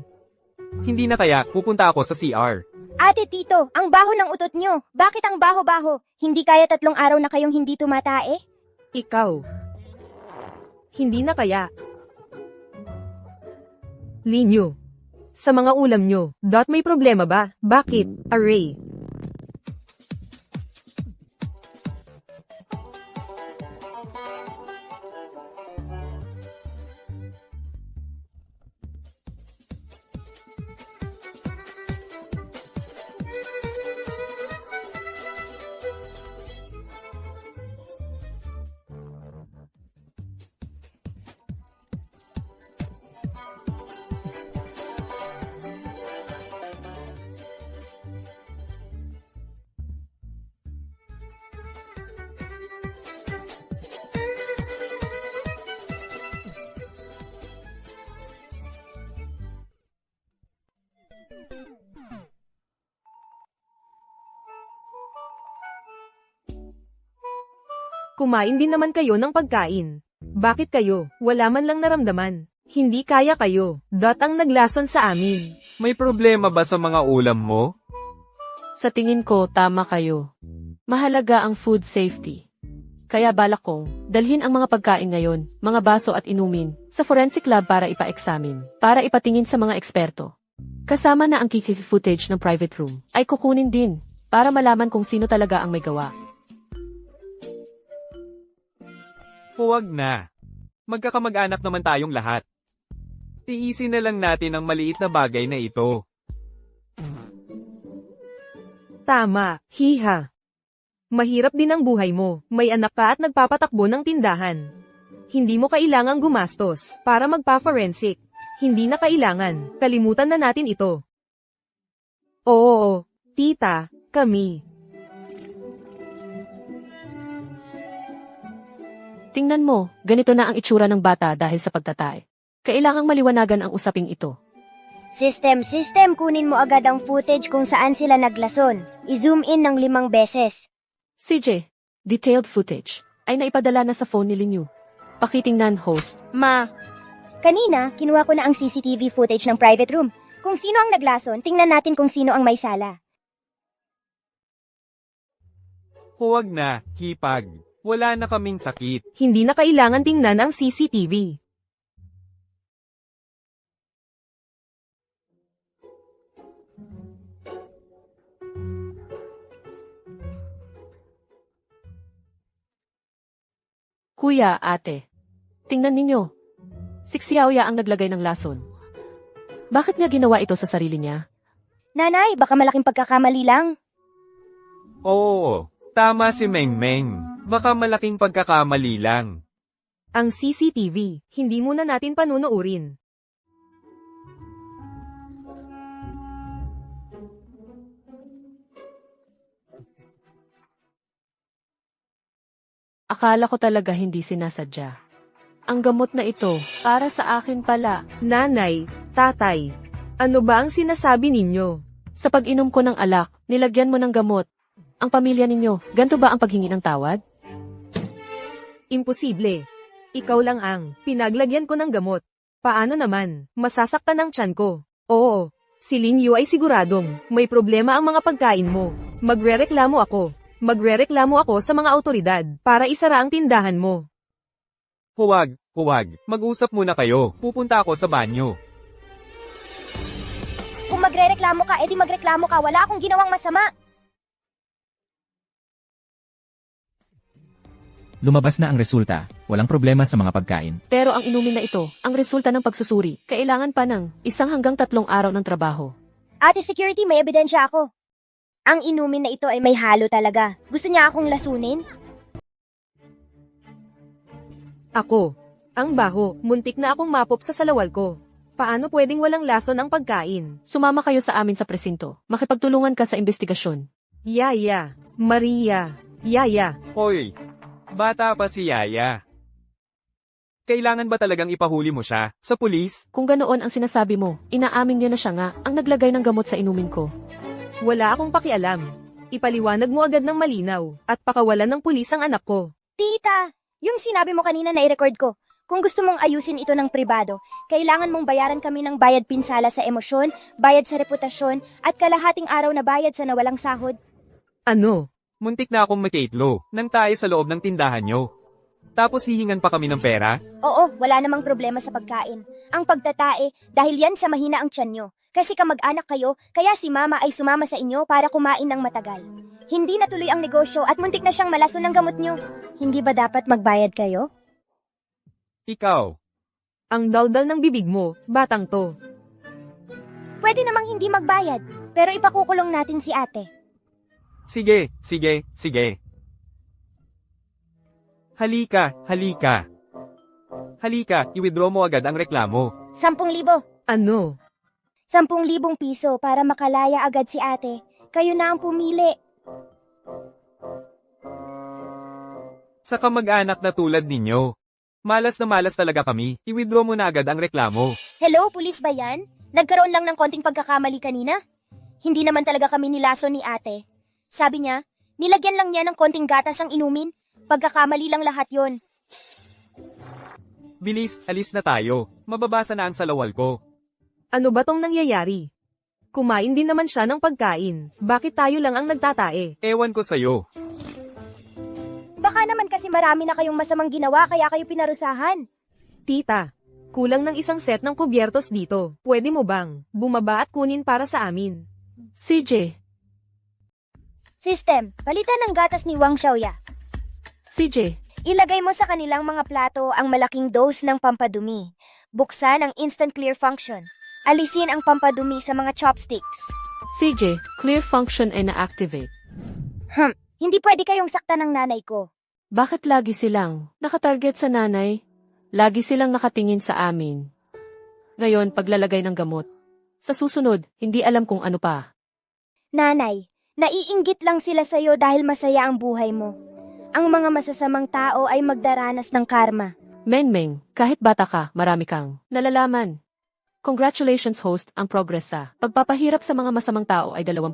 Hindi na kaya, pupunta ako sa CR. Ate, tito, ang baho ng utot nyo. Bakit ang baho-baho? Hindi kaya 3 araw na kayong hindi tumatae? Ikaw. Hindi na kaya. Linyo. Sa mga ulam nyo, may problema ba? Bakit, Array? Kumain din naman kayo ng pagkain. Bakit kayo, wala man lang naramdaman? Hindi kaya kayo. Ang naglason sa amin. May problema ba sa mga ulam mo? Sa tingin ko, tama kayo. Mahalaga ang food safety. Kaya balak kong dalhin ang mga pagkain ngayon, mga baso at inumin, sa forensic lab para ipa-examine, para ipatingin sa mga eksperto. Kasama na ang CCTV footage ng private room, ay kukunin din, para malaman kung sino talaga ang may gawa. Huwag na. Magkakamag-anak naman tayong lahat. Tiisin na lang natin ang maliit na bagay na ito. Tama, hiha. Mahirap din ang buhay mo, may anak ka at nagpapatakbo ng tindahan. Hindi mo kailangang gumastos para magpa-forensic. Hindi na kailangan, kalimutan na natin ito. Oo, tita, kami. Tingnan mo, ganito na ang itsura ng bata dahil sa pagtatay. Kailangang maliwanagan ang usaping ito. System, kunin mo agad ang footage kung saan sila naglason. I-zoom in ng 5 beses. CJ, detailed footage ay naipadala na sa phone ni Linyu. Pakitingnan, host. Ma, kanina, kinuha ko na ang CCTV footage ng private room. Kung sino ang naglason, tingnan natin kung sino ang may sala. Huwag na, hipag. Wala na kaming sakit. Hindi na kailangan tingnan ang CCTV. Kuya, ate. Tingnan ninyo. Si Xiaoya ang naglagay ng lason. Bakit niya ginawa ito sa sarili niya? Nanay, baka malaking pagkakamali lang. Oo, tama si Meng. Baka malaking pagkakamali lang. Ang CCTV, hindi muna natin panunuurin. Akala ko talaga hindi sinasadya. Ang gamot na ito, para sa akin pala. Nanay, tatay, ano ba ang sinasabi ninyo? Sa pag-inom ko ng alak, nilagyan mo ng gamot. Ang pamilya ninyo, ganito ba ang paghingi ng tawad? Imposible. Ikaw lang ang pinaglagyan ko ng gamot. Paano naman, masasaktan ang tiyan ko? Oo, si Linyu ay siguradong may problema ang mga pagkain mo. Magrereklamo ako sa mga autoridad para isara ang tindahan mo. Huwag. Mag-usap muna kayo. Pupunta ako sa banyo. Kung magrereklamo ka, edi magreklamo ka. Wala akong ginawang masama. Lumabas na ang resulta, walang problema sa mga pagkain. Pero ang inumin na ito, ang resulta ng pagsusuri, kailangan pa ng 1 hanggang 3 araw ng trabaho. Ate security, may ebidensya ako. Ang inumin na ito ay may halo talaga. Gusto niya akong lasunin? Ako. Ang baho, muntik na akong mapop sa salawal ko. Paano pwedeng walang lason ang pagkain? Sumama kayo sa amin sa presinto. Makipagtulungan ka sa investigasyon. Yaya, Maria, Yaya. Hoy, bata pa si Yaya. Kailangan ba talagang ipahuli mo siya sa pulis? Kung ganoon ang sinasabi mo, inaamin niyo na siya nga ang naglagay ng gamot sa inumin ko. Wala akong pakialam. Ipaliwanag mo agad ng malinaw at pakawalan ng pulis ang anak ko. Tita, yung sinabi mo kanina na i-record ko. Kung gusto mong ayusin ito ng pribado, kailangan mong bayaran kami ng bayad pinsala sa emosyon, bayad sa reputasyon, at kalahating araw na bayad sa nawalang sahod. Ano? Muntik na akong makitlo nang tayo sa loob ng tindahan nyo. Tapos hihingan pa kami ng pera? Oo, wala namang problema sa pagkain. Ang pagtatae, dahil yan sa mahina ang tiyan nyo. Kasi kamag-anak kayo, kaya si mama ay sumama sa inyo para kumain ng matagal. Hindi natuloy ang negosyo at muntik na siyang malason ng gamot nyo. Hindi ba dapat magbayad kayo? Ikaw. Ang daldal ng bibig mo, batang to. Pwede namang hindi magbayad, pero ipakukulong natin si ate. Sige. Halika. I-withdraw mo agad ang reklamo. 10,000. Ano? 10,000 piso para makalaya agad si ate. Kayo na ang pumili. Sa kamag-anak na tulad ninyo. Malas na malas talaga kami. I-withdraw mo na agad ang reklamo. Hello, pulis ba yan? Nagkaroon lang ng konting pagkakamali kanina? Hindi naman talaga kami nilaso ni ate. Sabi niya, nilagyan lang niya ng konting gatas ang inumin. Pagkakamali lang lahat yon. Bilis, alis na tayo. Mababasa na ang salawal ko. Ano ba tong nangyayari? Kumain din naman siya ng pagkain. Bakit tayo lang ang nagtatae? Ewan ko sa'yo. Baka naman kasi marami na kayong masamang ginawa kaya kayo pinarusahan. Tita, kulang ng isang set ng kubyertos dito. Pwede mo bang bumaba at kunin para sa amin? CJ, System, palitan ng gatas ni Wang Xiaoya. CJ, Ilagay mo sa kanilang mga plato ang malaking dose ng pampadumi. Buksan ang instant clear function. Alisin ang pampadumi sa mga chopsticks. CJ, clear function ay na-activate. Hindi pwede kayong saktan ng nanay ko. Bakit lagi silang nakatarget sa nanay? Lagi silang nakatingin sa amin. Ngayon, paglalagay ng gamot. Sa susunod, hindi alam kung ano pa. Nanay, naiinggit lang sila sa'yo dahil masaya ang buhay mo. Ang mga masasamang tao ay magdaranas ng karma. Menmeng, kahit bata ka, marami kang nalalaman. Congratulations host, ang progress sa pagpapahirap sa mga masamang tao ay 20%.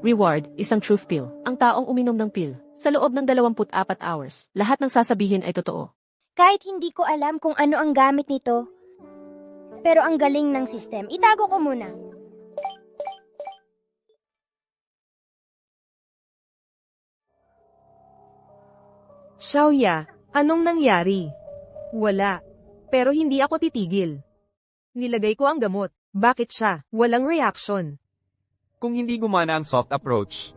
Reward, isang truth pill. Ang taong uminom ng pill, sa loob ng 24 hours, lahat ng sasabihin ay totoo. Kahit hindi ko alam kung ano ang gamit nito, pero ang galing ng system. Itago ko muna. Xiaoya, anong nangyari? Wala. Pero hindi ako titigil. Nilagay ko ang gamot. Bakit siya? Walang reaction. Kung hindi gumana ang soft approach,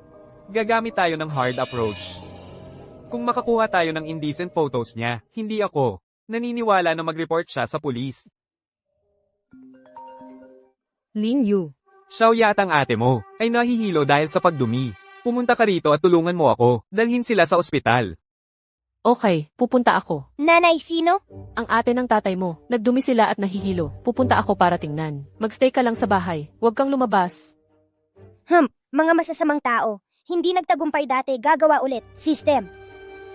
gagamit tayo ng hard approach. Kung makakuha tayo ng indecent photos niya, hindi ako naniniwala na mag-report siya sa pulis. Lin Yu. Xiaoya at ang ate mo ay nahihilo dahil sa pagdumi. Pumunta ka rito at tulungan mo ako. Dalhin sila sa ospital. Okay, pupunta ako. Nanay, sino? Ang ate ng tatay mo, nagdumi sila at nahihilo. Pupunta ako para tingnan. Magstay ka lang sa bahay. Huwag kang lumabas. Mga masasamang tao. Hindi nagtagumpay dati, gagawa ulit. System.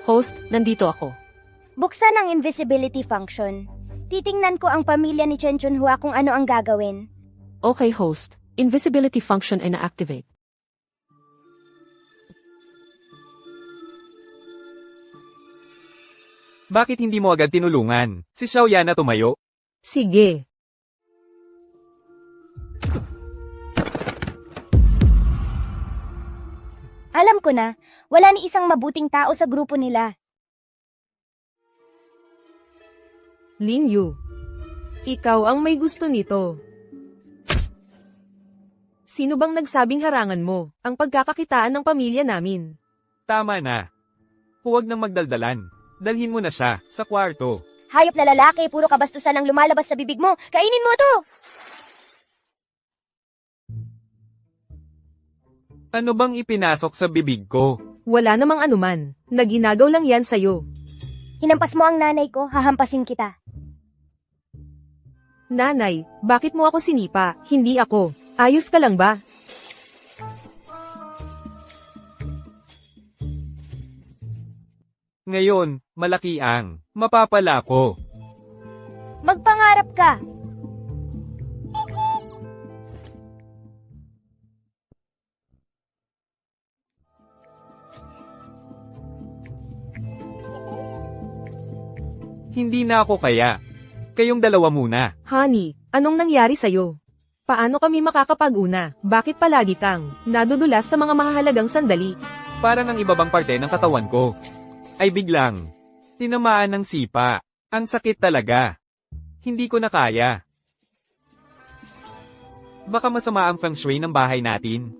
Host, nandito ako. Buksan ang invisibility function. Titingnan ko ang pamilya ni Chen Chunhua kung ano ang gagawin. Okay host, invisibility function ay na-activate. Bakit hindi mo agad tinulungan? Si Xiaoya na tumayo. Sige. Alam ko na, wala ni isang mabuting tao sa grupo nila. Lin Yu. Ikaw ang may gusto nito. Sino bang nagsabing harangan mo ang pagkakakitaan ng pamilya namin? Tama na. Huwag nang magdaldalan. Dalhin mo na siya sa kwarto. Hayop na lalaki, puro kabastusan ang lumalabas sa bibig mo. Kainin mo to! Ano bang ipinasok sa bibig ko? Wala namang anuman. Naginagaw lang yan sa'yo. Hinampas mo ang nanay ko, hahampasin kita. Nanay, bakit mo ako sinipa? Hindi ako. Ayos ka lang ba? Ngayon, malaki ang mapapala ko. Magpangarap ka! Hindi na ako kaya. Kayong dalawa muna. Honey, anong nangyari sa'yo? Paano kami makakapag-una? Bakit palagi kang nadudulas sa mga mahalagang sandali? Para ng ibabang parte ng katawan ko. Ay biglang tinamaan ng sipa. Ang sakit talaga. Hindi ko na kaya. Baka masama ang feng shui ng bahay natin.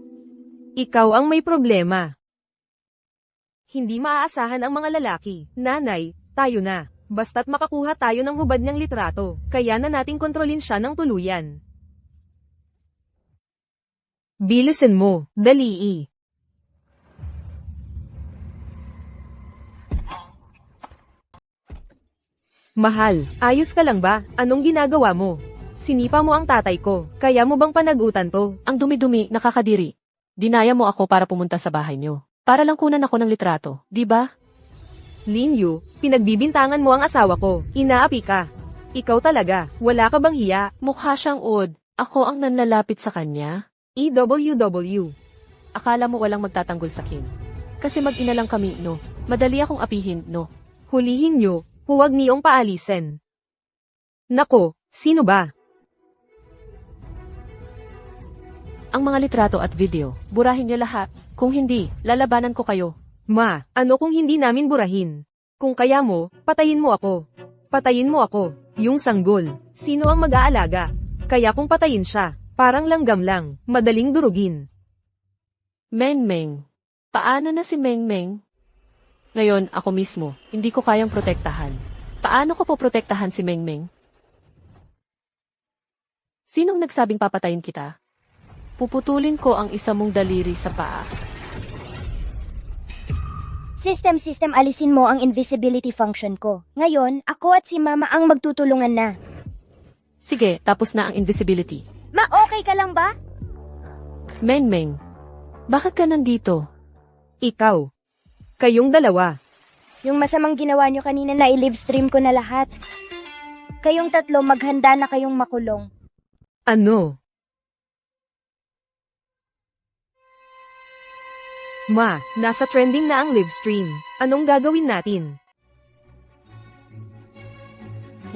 Ikaw ang may problema. Hindi maaasahan ang mga lalaki. Nanay, tayo na. Basta't makakuha tayo ng hubad niyang litrato, kaya na nating kontrolin siya ng tuluyan. Bilisan mo, dali. Mahal, ayos ka lang ba? Anong ginagawa mo? Sinipa mo ang tatay ko, kaya mo bang panagutan to? Ang dumi-dumi, nakakadiri. Dinaya mo ako para pumunta sa bahay niyo. Para lang kunan ako ng litrato, di ba? Lin Yu, pinagbibintangan mo ang asawa ko. Inaapi ka. Ikaw talaga, wala ka bang hiya? Mukha siyang odd. Ako ang nanlalapit sa kanya. EWW. Akala mo walang magtatanggol sa kin. Kasi mag-ina lang kami, no? Madali akong apihin, no? Hulihin nyo, huwag niyong paalisin. Nako, sino ba? Ang mga litrato at video, burahin niyo lahat. Kung hindi, lalabanan ko kayo. Ma, ano kung hindi namin burahin? Kung kaya mo, patayin mo ako. Patayin mo ako, yung sanggol. Sino ang mag-aalaga? Kaya kung patayin siya, parang langgam lang, madaling durugin. Mengmeng. Paano na si Mengmeng? Ngayon, ako mismo, hindi ko kayang protektahan. Paano ko poprotektahan si Mengmeng? Sinong nagsabing papatayin kita? Puputulin ko ang isa mong daliri sa paa. System, alisin mo ang invisibility function ko. Ngayon, ako at si Mama ang magtutulungan na. Sige, tapos na ang invisibility. Ma, okay ka lang ba? Mengmeng, bakit ka nandito? Ikaw. Kayong dalawa. Yung masamang ginawa nyo kanina na i-livestream ko na lahat. Kayong tatlo maghanda na kayong makulong. Ano? Ma, nasa trending na ang live stream. Anong gagawin natin?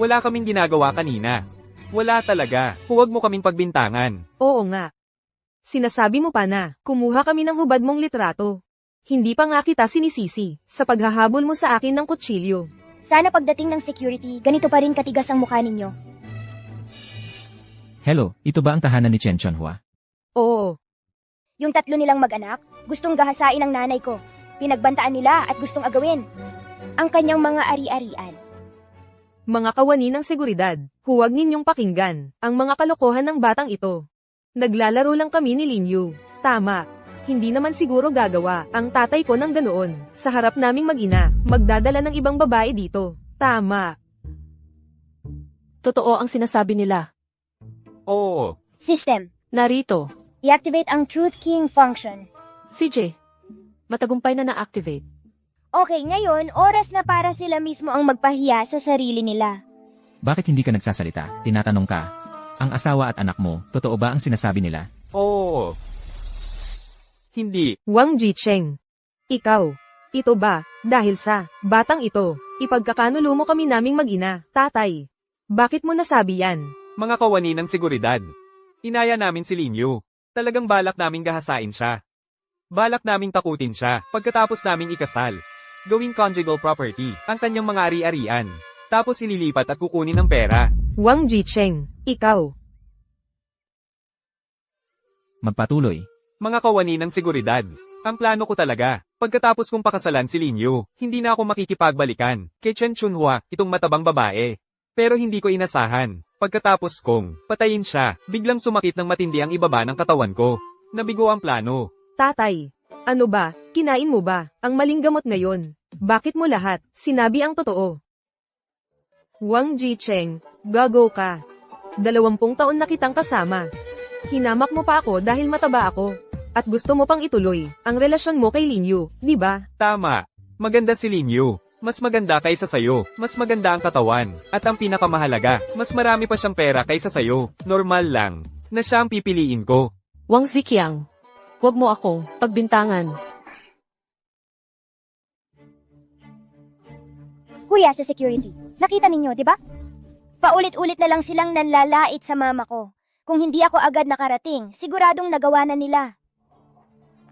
Wala kaming ginagawa kanina. Wala talaga. Huwag mo kaming pagbintangan. Oo nga. Sinasabi mo pa na, kumuha kami ng hubad mong litrato. Hindi pa nga kita sinisisi, sa paghahabol mo sa akin ng kutsilyo. Sana pagdating ng security, ganito pa rin katigas ang mukha ninyo. Hello, ito ba ang tahanan ni Chen Chunhua? Oo, Yung tatlo nilang mag-anak, gustong gahasain ang nanay ko. Pinagbantaan nila at gustong agawin ang kanyang mga ari-arian. mga kawani ng seguridad, huwag ninyong pakinggan ang mga kalokohan ng batang ito. Naglalaro lang kami ni Linyu. Tama. Hindi naman siguro gagawa ang tatay ko ng ganoon. Sa harap naming mag-ina, magdadala ng ibang babae dito. Tama. Totoo ang sinasabi nila. Oo. System, Narito, i-activate ang Truth King function. CJ, matagumpay na na-activate. Okay, ngayon, oras na para sila mismo ang magpahiya sa sarili nila. Bakit hindi ka nagsasalita? Tinatanong ka. Ang asawa at anak mo, totoo ba ang sinasabi nila? Oo. Hindi. Wang Jicheng. Ikaw. Ito ba, dahil sa batang ito, ipagkakanulo mo kami naming mag-ina, tatay. Bakit mo nasabi yan? Mga kawani ng seguridad. Inaya namin si Linyu. Talagang balak naming gahasain siya. Balak naming takutin siya, pagkatapos naming ikasal. Gawing conjugal property, ang kanyang mga ari-arian. Tapos ililipat at kukunin ng pera. Wang Jicheng. Ikaw. Magpatuloy. Mga kawani ng seguridad. Ang plano ko talaga, pagkatapos kong pakasalan si Linyu, hindi na ako makikipagbalikan kay Chen Chunhua, itong matabang babae. Pero hindi ko inasahan, pagkatapos kong patayin siya, biglang sumakit ng matindi ang ibaba ng katawan ko. Nabigo ang plano. Tatay. Ano ba, kinain mo ba, ang maling gamot ngayon? Bakit mo lahat, sinabi ang totoo? Wang Jicheng, gago ka. 20 taon na kitang kasama. Hinamak mo pa ako dahil mataba ako. At gusto mo pang ituloy ang relasyon mo kay Linyu, di ba? Tama. Maganda si Linyu. Mas maganda kaysa sayo. Mas maganda ang katawan. At ang pinakamahalaga, mas marami pa siyang pera kaysa sayo. Normal lang na siya ang pipiliin ko. Wang Ziqiang, huwag mo akong pagbintangan. Kuya sa security, nakita ninyo, di ba? Paulit-ulit na lang silang nanlalait sa mama ko. Kung hindi ako agad nakarating, siguradong nagawa na nila.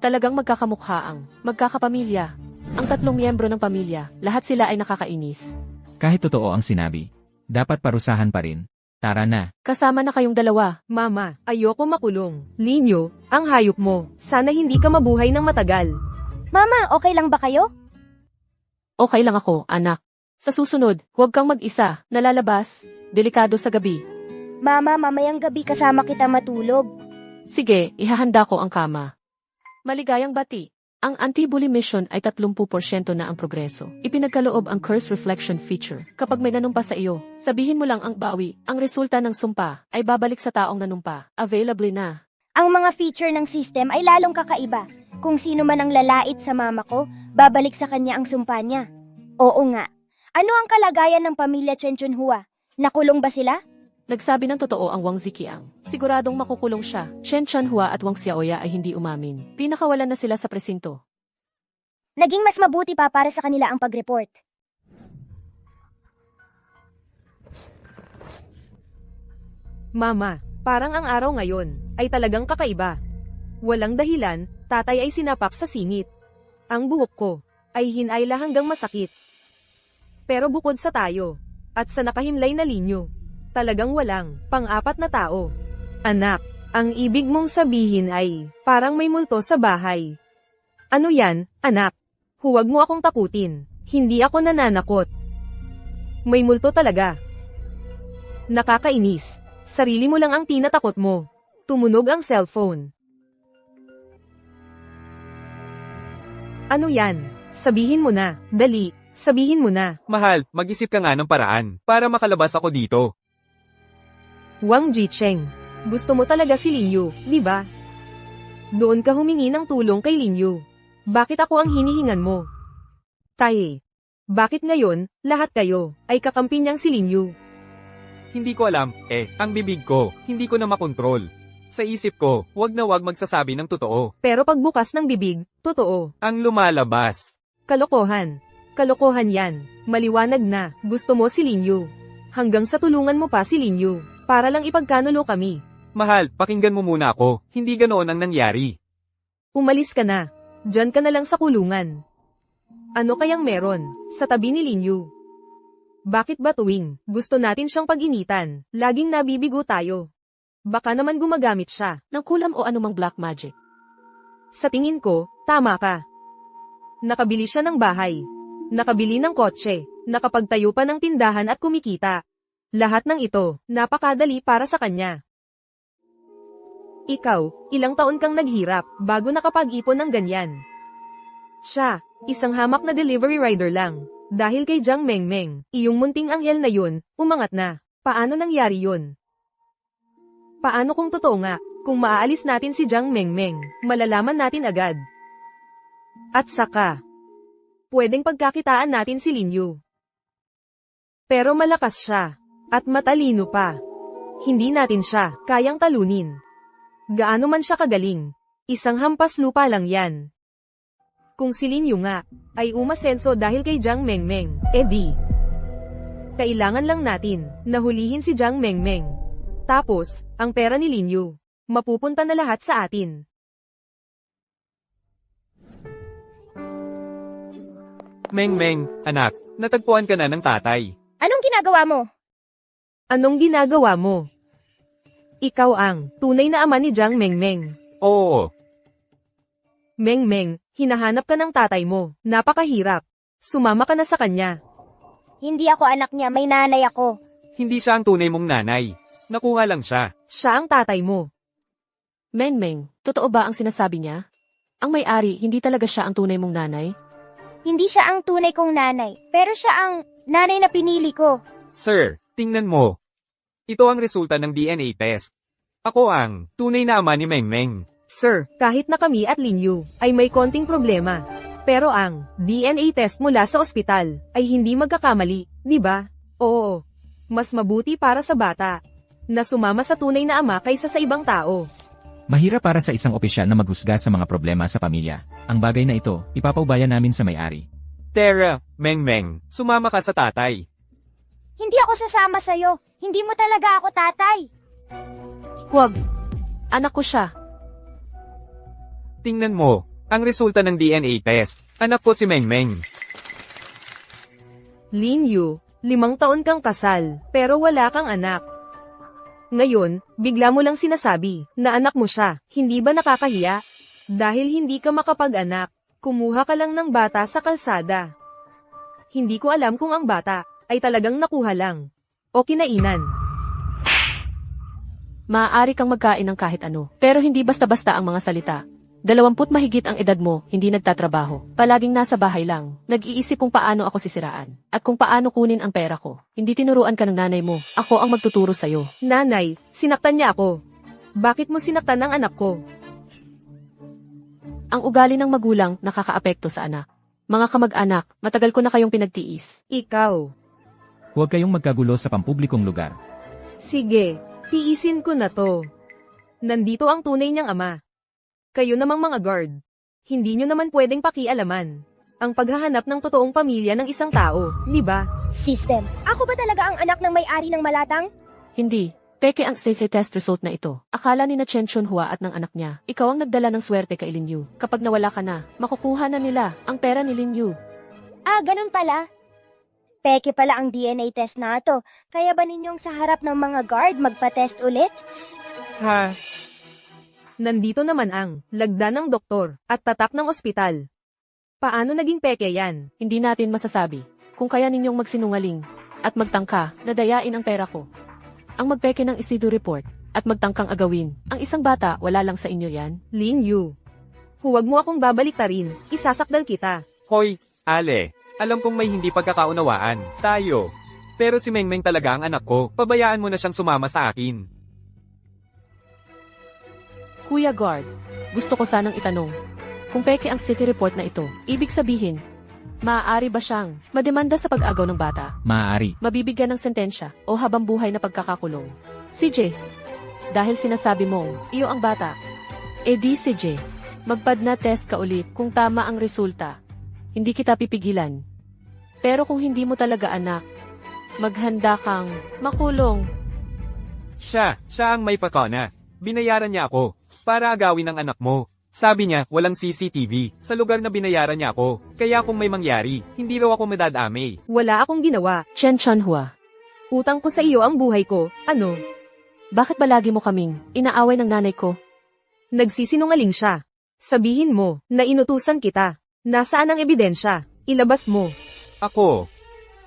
Talagang magkakamukhaang, magkakapamilya. Ang tatlong miyembro ng pamilya, lahat sila ay nakakainis. Kahit totoo ang sinabi, dapat parusahan pa rin. Tara na. Kasama na kayong dalawa. Mama, ayoko makulong. Linyu, ang hayop mo. Sana hindi ka mabuhay ng matagal. Mama, okay lang ba kayo? Okay lang ako, anak. Sa susunod, huwag kang mag-isa, nalalabas, delikado sa gabi. Mama, mamayang gabi kasama kita matulog. Sige, ihahanda ko ang kama. Maligayang bati. Ang anti-bully mission ay 30% na ang progreso. Ipinagkaloob ang curse reflection feature. Kapag may nanumpa sa iyo, sabihin mo lang ang bawi. Ang resulta ng sumpa ay babalik sa taong nanumpa. Available na. Ang mga feature ng system ay lalong kakaiba. Kung sino man ang lalait sa mama ko, babalik sa kanya ang sumpa niya. Oo nga. Ano ang kalagayan ng pamilya Chen Chunhua? Nakulong ba sila? Nagsabi ng totoo ang Wang Ziqiang. Siguradong makukulong siya. Chen Chunhua at Wang Xiaoya ay hindi umamin. Pinakawalan na sila sa presinto. Naging mas mabuti pa para sa kanila ang pag-report. Mama, parang ang araw ngayon ay talagang kakaiba. Walang dahilan, tatay ay sinapak sa singit. Ang buhok ko ay hinayla hanggang masakit. Pero bukod sa tayo, at sa nakahimlay na linyo, talagang walang pang-apat na tao. Anak, ang ibig mong sabihin ay parang may multo sa bahay. Ano yan, anak? Huwag mo akong takutin. Hindi ako nananakot. May multo talaga. Nakakainis. Sarili mo lang ang tinatakot mo. Tumunog ang cellphone. Ano yan? Sabihin mo na. Dali. Sabihin mo na. Mahal, mag-isip ka nga ng paraan para makalabas ako dito. Wang Jicheng. Gusto mo talaga si Linyu, di ba? Doon ka humingi ng tulong kay Linyu. Bakit ako ang hinihingan mo? Tae. Bakit ngayon, lahat kayo, ay kakampi niyang si Linyu? Hindi ko alam, ang bibig ko, hindi ko na makontrol. Sa isip ko, wag na wag magsasabi ng totoo. Pero pagbukas ng bibig, totoo. Ang lumalabas. Kalokohan. Kalokohan yan. Maliwanag na, gusto mo si Linyu. Hanggang sa tulungan mo pa si Linyu, para lang ipagkanulo kami. Mahal, pakinggan mo muna ako, hindi ganoon ang nangyari. Umalis ka na. Diyan ka na lang sa kulungan. Ano kayang meron, sa tabi ni Linyu? Bakit ba tuwing gusto natin siyang pag-initan, laging nabibigo tayo? Baka naman gumagamit siya. Ng kulam o anumang black magic. Sa tingin ko, tama ka. Nakabili siya ng bahay. Nakabili ng kotse. Nakapagtayo pa ng tindahan at kumikita. Lahat ng ito, napakadali para sa kanya. Ikaw, ilang taon kang naghirap bago nakapag-ipon ng ganyan? Siya, isang hamak na delivery rider lang. Dahil kay Jiang Mengmeng, iyong munting anghel na yun, umangat na. Paano nangyari yun? Paano kung totoo nga, kung maaalis natin si Jiang Mengmeng, malalaman natin agad. At saka, pwedeng pagkakitaan natin si Linyu. Pero malakas siya, at matalino pa. Hindi natin siya kayang talunin. Gaano man siya kagaling, isang hampas lupa lang yan. Kung si Linyu nga, ay umasenso dahil kay Jiang Mengmeng, edi. Kailangan lang natin, nahulihin si Jiang Mengmeng. Tapos, ang pera ni Linyu, mapupunta na lahat sa atin. Meng, anak, natagpuan ka na ng tatay. Anong ginagawa mo? Anong ginagawa mo? Ikaw ang tunay na ama ni Jiang Mengmeng. Oo, Mengmeng, hinahanap ka ng tatay mo. Napakahirap. Sumama ka na sa kanya. Hindi ako anak niya, may nanay ako. hindi siya ang tunay mong nanay. Nakuha lang siya. Siya ang tatay mo. Mengmeng, totoo ba ang sinasabi niya? Ang may-ari, hindi talaga siya ang tunay mong nanay? Hindi siya ang tunay kong nanay, pero siya ang nanay na pinili ko. Sir, tingnan mo. Ito ang resulta ng DNA test. Ako ang tunay na ama ni Mengmeng. Sir, kahit na kami at Linyu ay may konting problema. Pero ang DNA test mula sa ospital ay hindi magkakamali, di ba? Oo. Mas mabuti para sa bata na sumama sa tunay na ama kaysa sa ibang tao. Mahirap para sa isang opisyal na maghusga sa mga problema sa pamilya. Ang bagay na ito, ipapaubaya namin sa may-ari. Tara, Mengmeng, sumama ka sa tatay. Hindi ako sasama sa'yo. Hindi mo talaga ako tatay. Huwag. Anak ko siya. Tingnan mo, ang resulta ng DNA test. Anak ko si Mengmeng. Linyu, 5 taon kang kasal, pero wala kang anak. Ngayon, bigla mo lang sinasabi na anak mo siya, hindi ba nakakahiya? Dahil hindi ka makapag-anak, kumuha ka lang ng bata sa kalsada. Hindi ko alam kung ang bata ay talagang nakuha lang o kinainan. Maaari kang magkain ng kahit ano, pero hindi basta-basta ang mga salita. 20 mahigit ang edad mo, hindi nagtatrabaho. Palaging nasa bahay lang. Nag-iisip kung paano ako sisiraan. At kung paano kunin ang pera ko. Hindi tinuruan ka ng nanay mo. Ako ang magtuturo sa'yo. Nanay, sinaktan niya ako. Bakit mo sinaktan ang anak ko? Ang ugali ng magulang nakakaapekto sa anak. Mga kamag-anak, matagal ko na kayong pinagtiis. Ikaw. Huwag kayong magkagulo sa pampublikong lugar. Sige, tiisin ko na to. Nandito ang tunay niyang ama. Kayo namang mga guard. Hindi nyo naman pwedeng pakialaman. Ang paghahanap ng totoong pamilya ng isang tao, di ba? System. Ako ba talaga ang anak ng may-ari ng malatang? Hindi. Peke ang safety test result na ito. Akala ni na Chen Chunhua at ng anak niya. Ikaw ang nagdala ng swerte kay Lin Yu. Kapag nawala ka na, makukuha na nila ang pera ni Lin Yu. Ah, ganun pala. Peke pala ang DNA test na to. Kaya ba ninyong sa harap ng mga guard magpa-test ulit? Ha? Nandito naman ang lagda ng doktor at tatak ng ospital. Paano naging peke yan? Hindi natin masasabi kung kaya ninyong magsinungaling at magtangka na dayain ang pera ko. Ang magpeke ng Isido report at magtangkang agawin. Ang isang bata, wala lang sa inyo yan. Lin Yu. Huwag mo akong babaliktarin, isasakdal kita. Hoy, Ale. Alam kong may hindi pagkakaunawaan. Tayo. Pero si Mengmeng talaga ang anak ko. Pabayaan mo na siyang sumama sa akin. Kuya Guard, gusto ko sanang itanong. Kung peke ang city report na ito, ibig sabihin, maaari ba siyang mademanda sa pag-agaw ng bata? Maaari. Mabibigyan ng sentensya o habang buhay na pagkakakulong? CJ, dahil sinasabi mo, iyo ang bata. E di CJ, magpadna test ka ulit kung tama ang resulta. Hindi kita pipigilan. Pero kung hindi mo talaga anak, maghanda kang makulong. Siya ang may pakona. Binayaran niya ako para agawin ang anak mo. Sabi niya, walang CCTV sa lugar na binayaran niya ako. Kaya kung may mangyari, hindi raw ako madadamay. Wala akong ginawa. Chen Chunhua, Utang ko sa iyo ang buhay ko. Ano? bakit ba lagi mo kaming inaaway ng nanay ko? Nagsisinungaling siya. Sabihin mo na inutusan kita. Nasaan ang ebidensya? Ilabas mo. Ako,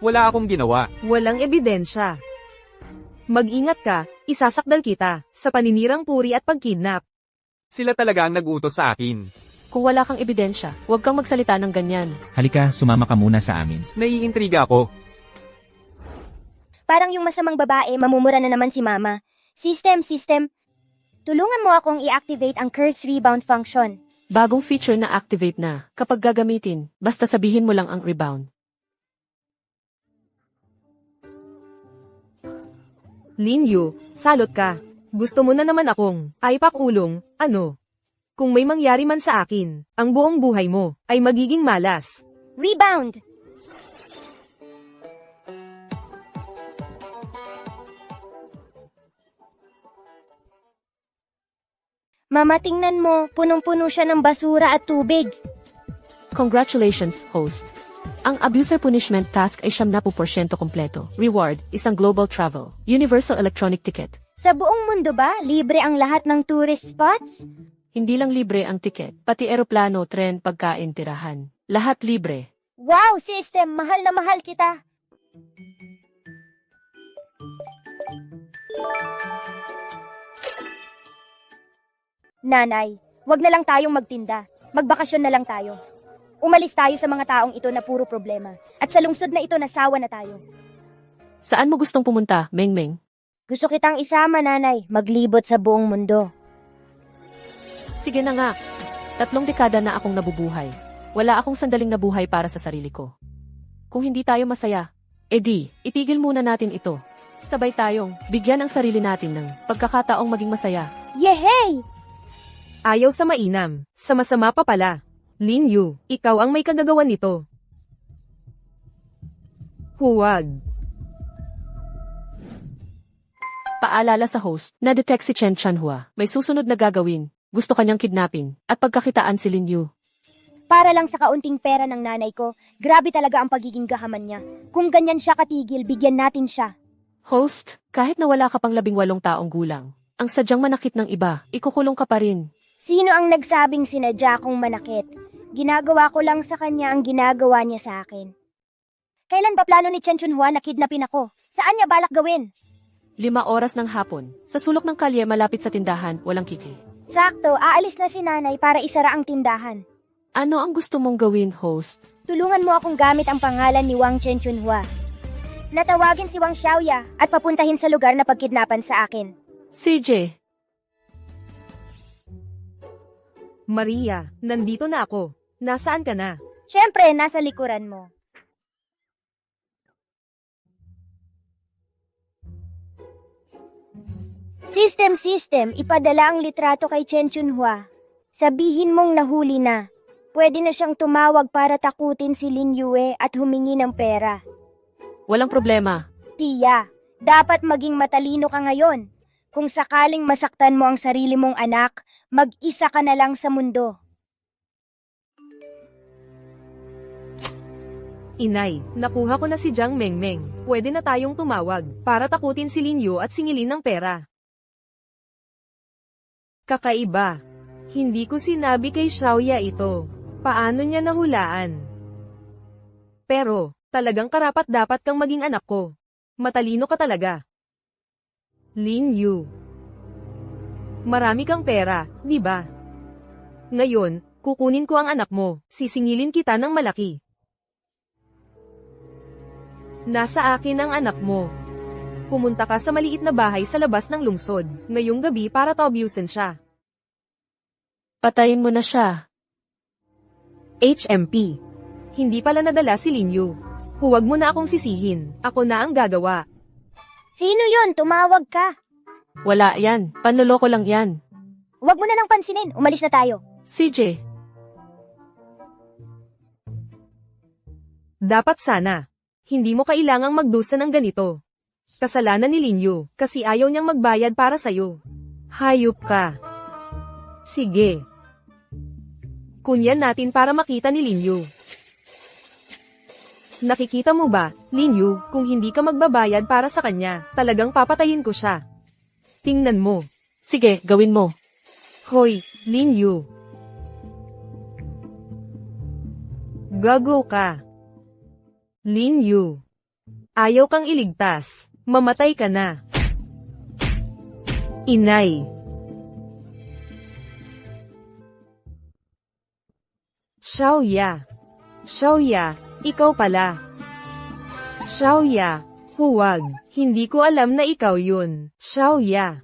wala akong ginawa. Walang ebidensya. Mag-ingat ka, isasakdal kita sa paninirang puri at pagkidnap. Sila talaga ang nag-utos sa akin. Kung wala kang ebidensya, huwag kang magsalita ng ganyan. Halika, sumama ka muna sa amin. Naiintriga ako. Parang yung masamang babae, mamumura na naman si mama. System. Tulungan mo akong i-activate ang curse rebound function. Bagong feature na activate na. Kapag gagamitin, basta sabihin mo lang ang rebound. Lin Yu, salot ka. Gusto mo na naman akong aipakulong, ano? Kung may mangyari man sa akin, ang buong buhay mo ay magiging malas. Rebound! Mama, tingnan mo, punong-puno siya ng basura at tubig. Congratulations, host. Ang abuser punishment task ay 70% kompleto. Reward, isang global travel. Universal electronic ticket. Sa buong mundo ba, libre ang lahat ng tourist spots? Hindi lang libre ang ticket, pati eroplano, tren, pagkain, tirahan. Lahat libre. Wow, system, mahal na mahal kita. Nanay, wag na lang tayong magtinda. Magbakasyon na lang tayo. Umalis tayo sa mga taong ito na puro problema. At sa lungsod na ito, nasawa na tayo. Saan mo gustong pumunta, Mengmeng? Gusto kitang isama, nanay. Maglibot sa buong mundo. Sige na nga. 3 dekada na akong nabubuhay. Wala akong sandaling nabuhay para sa sarili ko. Kung hindi tayo masaya, edi, itigil muna natin ito. Sabay tayong bigyan ang sarili natin ng pagkakataong maging masaya. Yehey! Ayaw sa mainam, sa masama pa pala. Lin Yu, ikaw ang may kagagawan nito. Huwag. Paalala sa host, na-detect si Chen Chunhua. May susunod na gagawin. Gusto kanyang kidnapin at pagkakitaan si Lin Yu. Para lang sa kaunting pera ng nanay ko, grabe talaga ang pagiging gahaman niya. Kung ganyan siya katigil, bigyan natin siya. Host, kahit na wala ka pang 18 taong gulang, ang sadyang manakit ng iba, ikukulong ka pa rin. Sino ang nagsabing sinadya kong manakit? Ginagawa ko lang sa kanya ang ginagawa niya sa akin. Kailan ba plano ni Chen Chunhua na kidnapin ako? Saan niya balak gawin? 5 oras ng hapon, sa sulok ng kalye malapit sa tindahan, walang kiki. Sakto, aalis na si nanay para isara ang tindahan. Ano ang gusto mong gawin, host? Tulungan mo akong gamit ang pangalan ni Wang Chen Chunhua. Natawagin si Wang Xiaoya at papuntahin sa lugar na pagkidnapan sa akin. CJ, Maria, nandito na ako. Nasaan ka na? Siyempre, nasa likuran mo. System, ipadala ang litrato kay Chen Chunhua. Sabihin mong nahuli na. Pwede na siyang tumawag para takutin si Lin Yue at humingi ng pera. Walang problema. Tia, dapat maging matalino ka ngayon. Kung sakaling masaktan mo ang sarili mong anak, mag-isa ka na lang sa mundo. Inay, nakuha ko na si Jiang Mengmeng. Pwede na tayong tumawag para takutin si Lin Yu at singilin ng pera. Kakaiba. Hindi ko sinabi kay Xiaoya ito. Paano niya nahulaan? Pero, talagang karapat-dapat kang maging anak ko. Matalino ka talaga. Lin Yu. Marami kang pera, di ba? Ngayon, kukunin ko ang anak mo, sisingilin kita ng malaki. Nasa akin ang anak mo. Pumunta ka sa maliit na bahay sa labas ng lungsod, ngayong gabi para taobyusin siya. Patayin mo na siya. HMP. Hindi pala nadala si Lin Yu. Huwag mo na akong sisihin, ako na ang gagawa. Sino yon? Tumawag ka. Wala yan. Panloloko lang yan. Huwag mo na nang pansinin. Umalis na tayo. CJ, Dapat sana. Hindi mo kailangang magdusa ng ganito. Kasalanan ni Lin Yu, kasi ayaw niyang magbayad para sa'yo. Hayop ka. Sige. Kunyan natin para makita ni Lin Yu. Nakikita mo ba, Lin Yu, kung hindi ka magbabayad para sa kanya, talagang papatayin ko siya. Tingnan mo. sige, gawin mo. Hoy, Lin Yu. Gago ka. Lin Yu. Ayaw kang iligtas. Mamatay ka na. Inay. Xiaoya. Xiaoya, ikaw pala. Xiaoya, huwag. Hindi ko alam na ikaw yun. Xiaoya.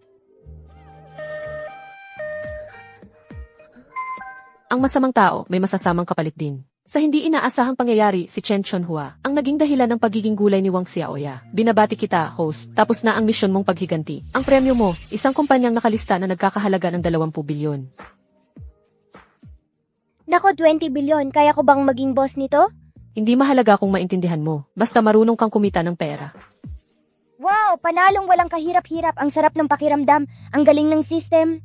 Ang masamang tao, may masasamang kapalit din. Sa hindi inaasahang pangyayari, si Chen Chonhua, ang naging dahilan ng pagiging gulay ni Wang Xiaoya. Binabati kita, host, tapos na ang misyon mong paghiganti. Ang premyo mo, isang kumpanyang nakalista na nagkakahalaga ng 20 bilyon. Nako, 20 bilyon. Kaya ko bang maging boss nito? Hindi mahalaga kung maintindihan mo, basta marunong kang kumita ng pera. Wow, panalong walang kahirap-hirap. Ang sarap ng pakiramdam. Ang galing ng system.